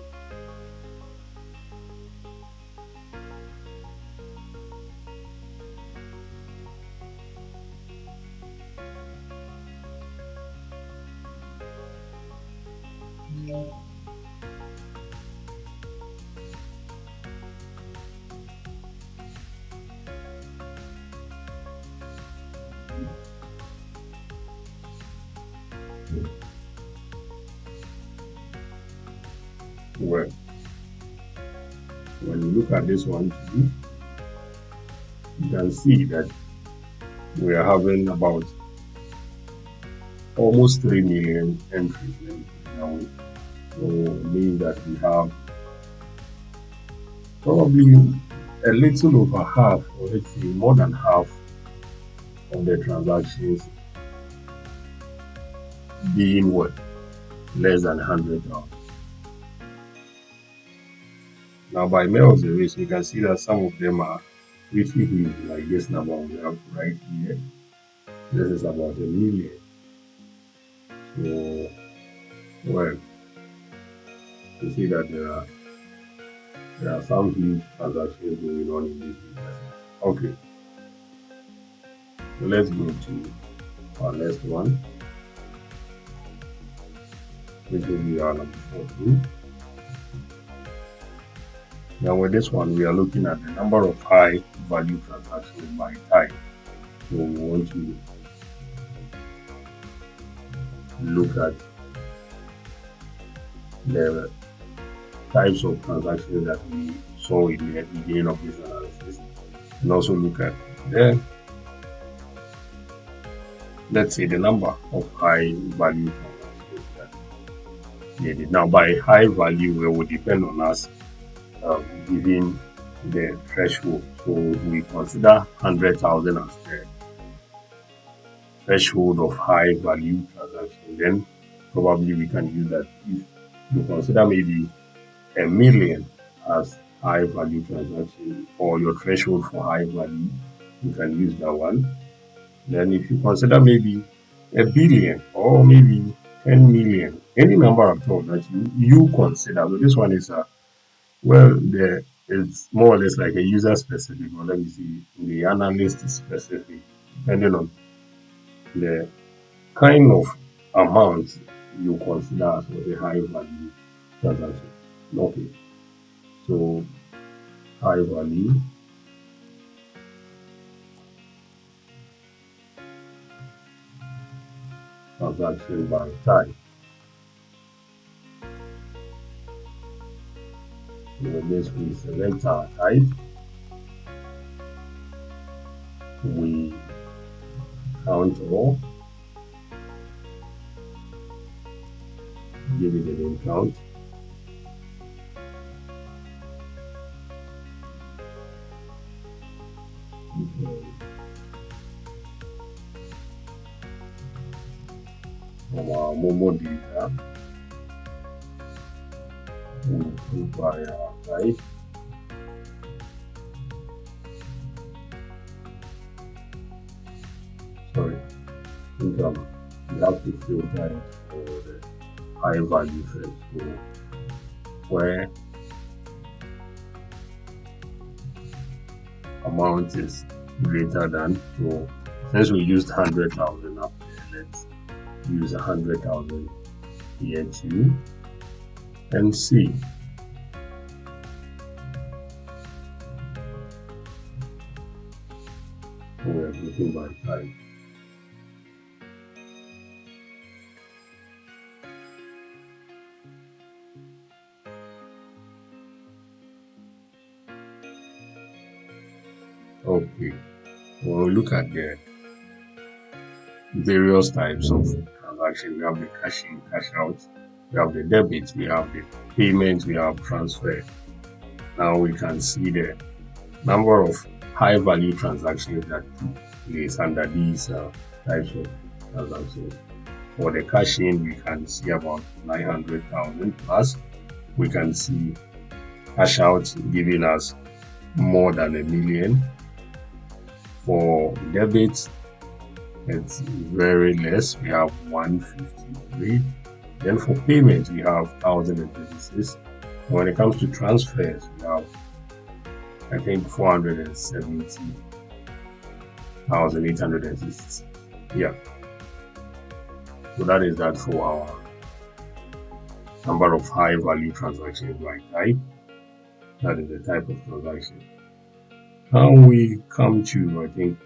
Well, when you look at this one too, you can see that we are having about almost 3 million entries now. So it means that we have probably a little over half, or let's say more than half of the transactions being what? Less than 100,000. Now, by mere observation, you can see that some of them are pretty huge, like this number we have right here. This is about a million. So, well, you see that there are some huge transactions going on in this business. Okay, so let's go to our next one, which will be our number 14. Now with this one, we are looking at the number of high value transactions by type. So we want to look at the types of transactions that we saw in the beginning of this analysis, and also look at the, let's say, the number of high value transactions that needed. Now by high value, it will depend on us giving the threshold. So we consider 100,000 as the threshold of high value transaction. Then probably we can use that. If you consider maybe a million as high value transaction, or your threshold for high value, you can use that one. Then if you consider maybe a billion, or maybe 10 million, any number at all that you consider. So this one is it's more or less like a user specific, or let me see, the analyst specific, depending on the kind of amount you consider as a high value transaction. Okay, so high value transaction by type. In this, we select our type, we count all, give it a name count. From our Momo data, we put by our type. Sorry, income. We have to filter it for the high value threshold, where amount is greater than. So since we used 100,000 up there, let's use 100,000 here too, and see. We are looking by type. Okay, when we look at the various types of transaction, we have the cash in, cash out, we have the debit, we have the payment, we have transfer. Now we can see the number of high value transactions that took place under these types of transactions. For the cash in, we can see about 900,000 plus. We can see cash out giving us more than a million. For debit, it's very less. We have 153. Then for payment, we have 1,036. When it comes to transfers, we have, I think, 470,860. Yeah. So that is that for our number of high value transactions by type. That is the type of transaction. Now we come to, I think,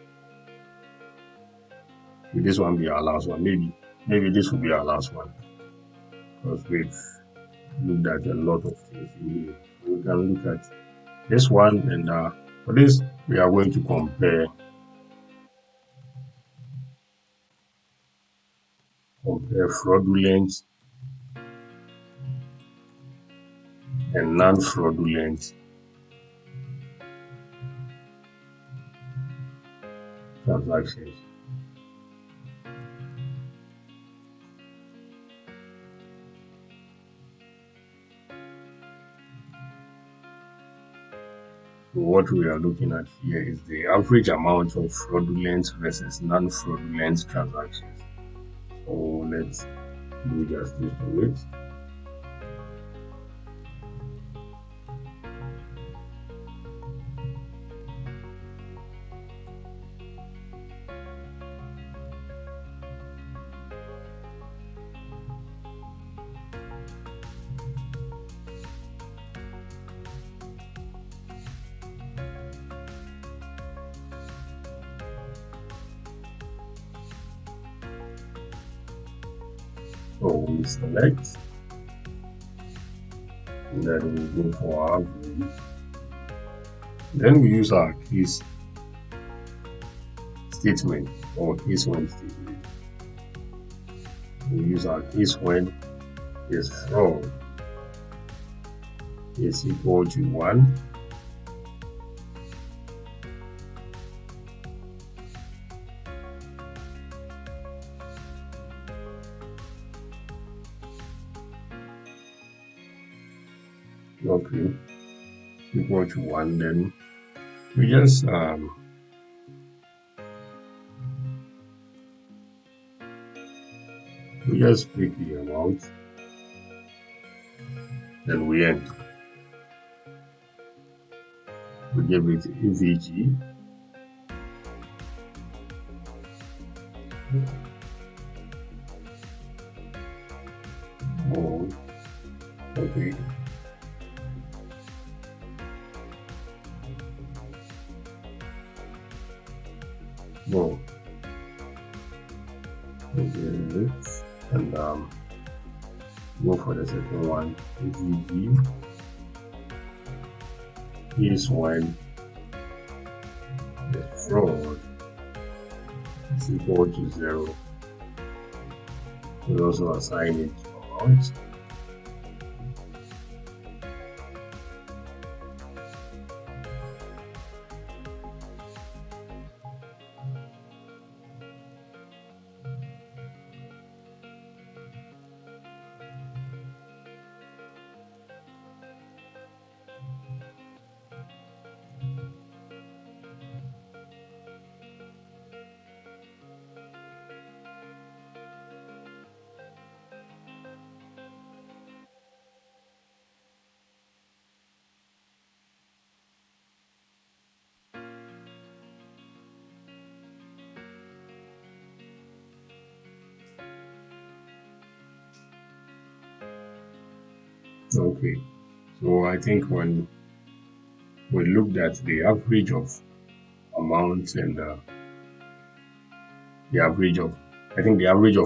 will this one be our last one? Maybe this will be our last one, because we've looked at a lot of things in here. We can look at this one, and for this we are going to compare fraudulent and non-fraudulent transactions. So what we are looking at here is the average amount of fraudulent versus non-fraudulent transactions. So let's do justice to it. So we select, and then we go for our average. Then we use our case statement or case when statement. We use our case when is fraud is equal to 1. Okay, equal to 1, then we just pick the amount, then we enter. We give it EVG. Oh, okay. No. Okay, and go for the second one. EVG is when the fraud is equal to 0. We also assign it to amount. Okay, so I think when we looked at the average of amount and the average of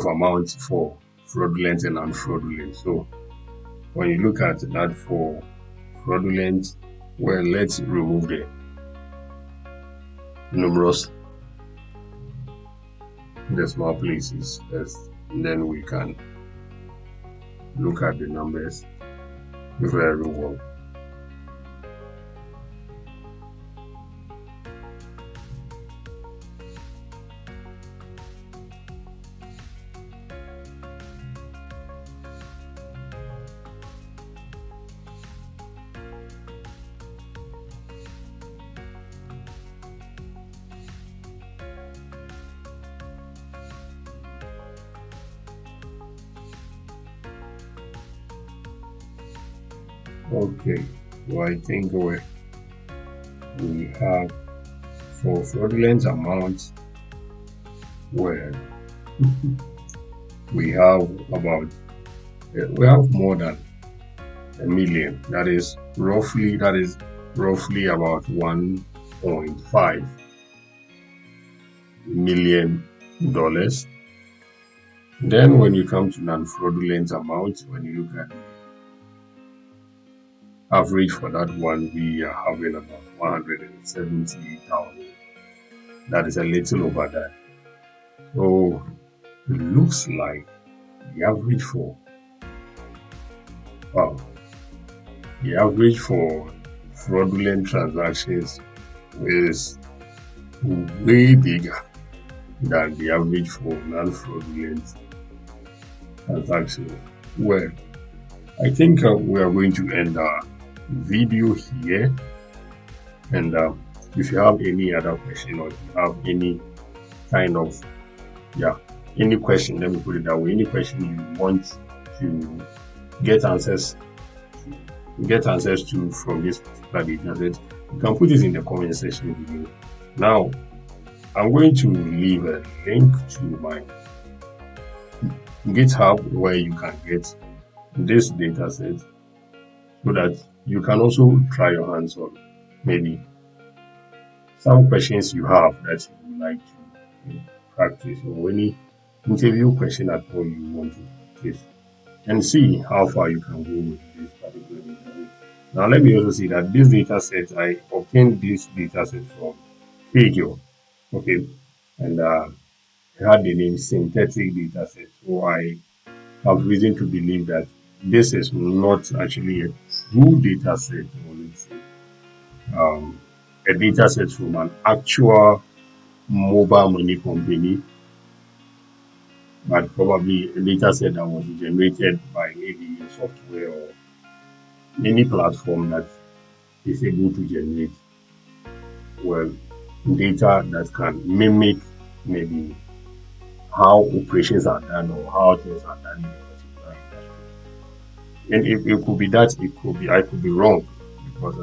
amount for fraudulent and non-fraudulent. So when you look at that for fraudulent, well, let's remove numerous decimal places first, and then we can look at the numbers very well. Okay, so I think we have for fraudulent amounts where we have more than a million. That is roughly about $1.5 million. Then when you come to non-fraudulent amounts, when you look at average for that one, we are having about 170,000. That is a little over that. So it looks like the average for fraudulent transactions is way bigger than the average for non-fraudulent transactions. Well, I think we are going to end our video here, and if you have any other question, or if you have any kind of any question, let me put it that way, any question you want to get answers to from this particular data set, you can put it in the comment section below. Now I'm going to leave a link to my GitHub where you can get this data set, so that you can also try your hands on maybe some questions you have that you would like to practice, or any interview question at all you want to practice, and see how far you can go with this particular data. Now let me also see that this data set, I obtained this data set from Figure, okay, and it had the name synthetic data set. So I have reason to believe that this is not actually a true data set, or let's say a data set from an actual mobile money company, but probably a data set that was generated by maybe a software or any platform that is able to generate data that can mimic maybe how operations are done or how things are done in a particular industry. And it could be that, I could be wrong, because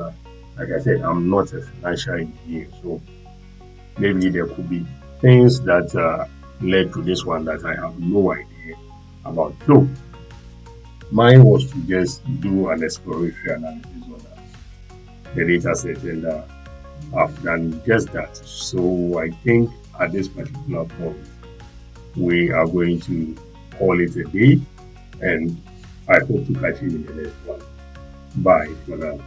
like I said, I'm not a financial engineer, so maybe there could be things that led to this one that I have no idea about. So mine was to just do an exploratory analysis on the data set, and I've done just that. So I think at this particular point, we are going to call it a day, and I hope to catch you in the next one. Bye for now.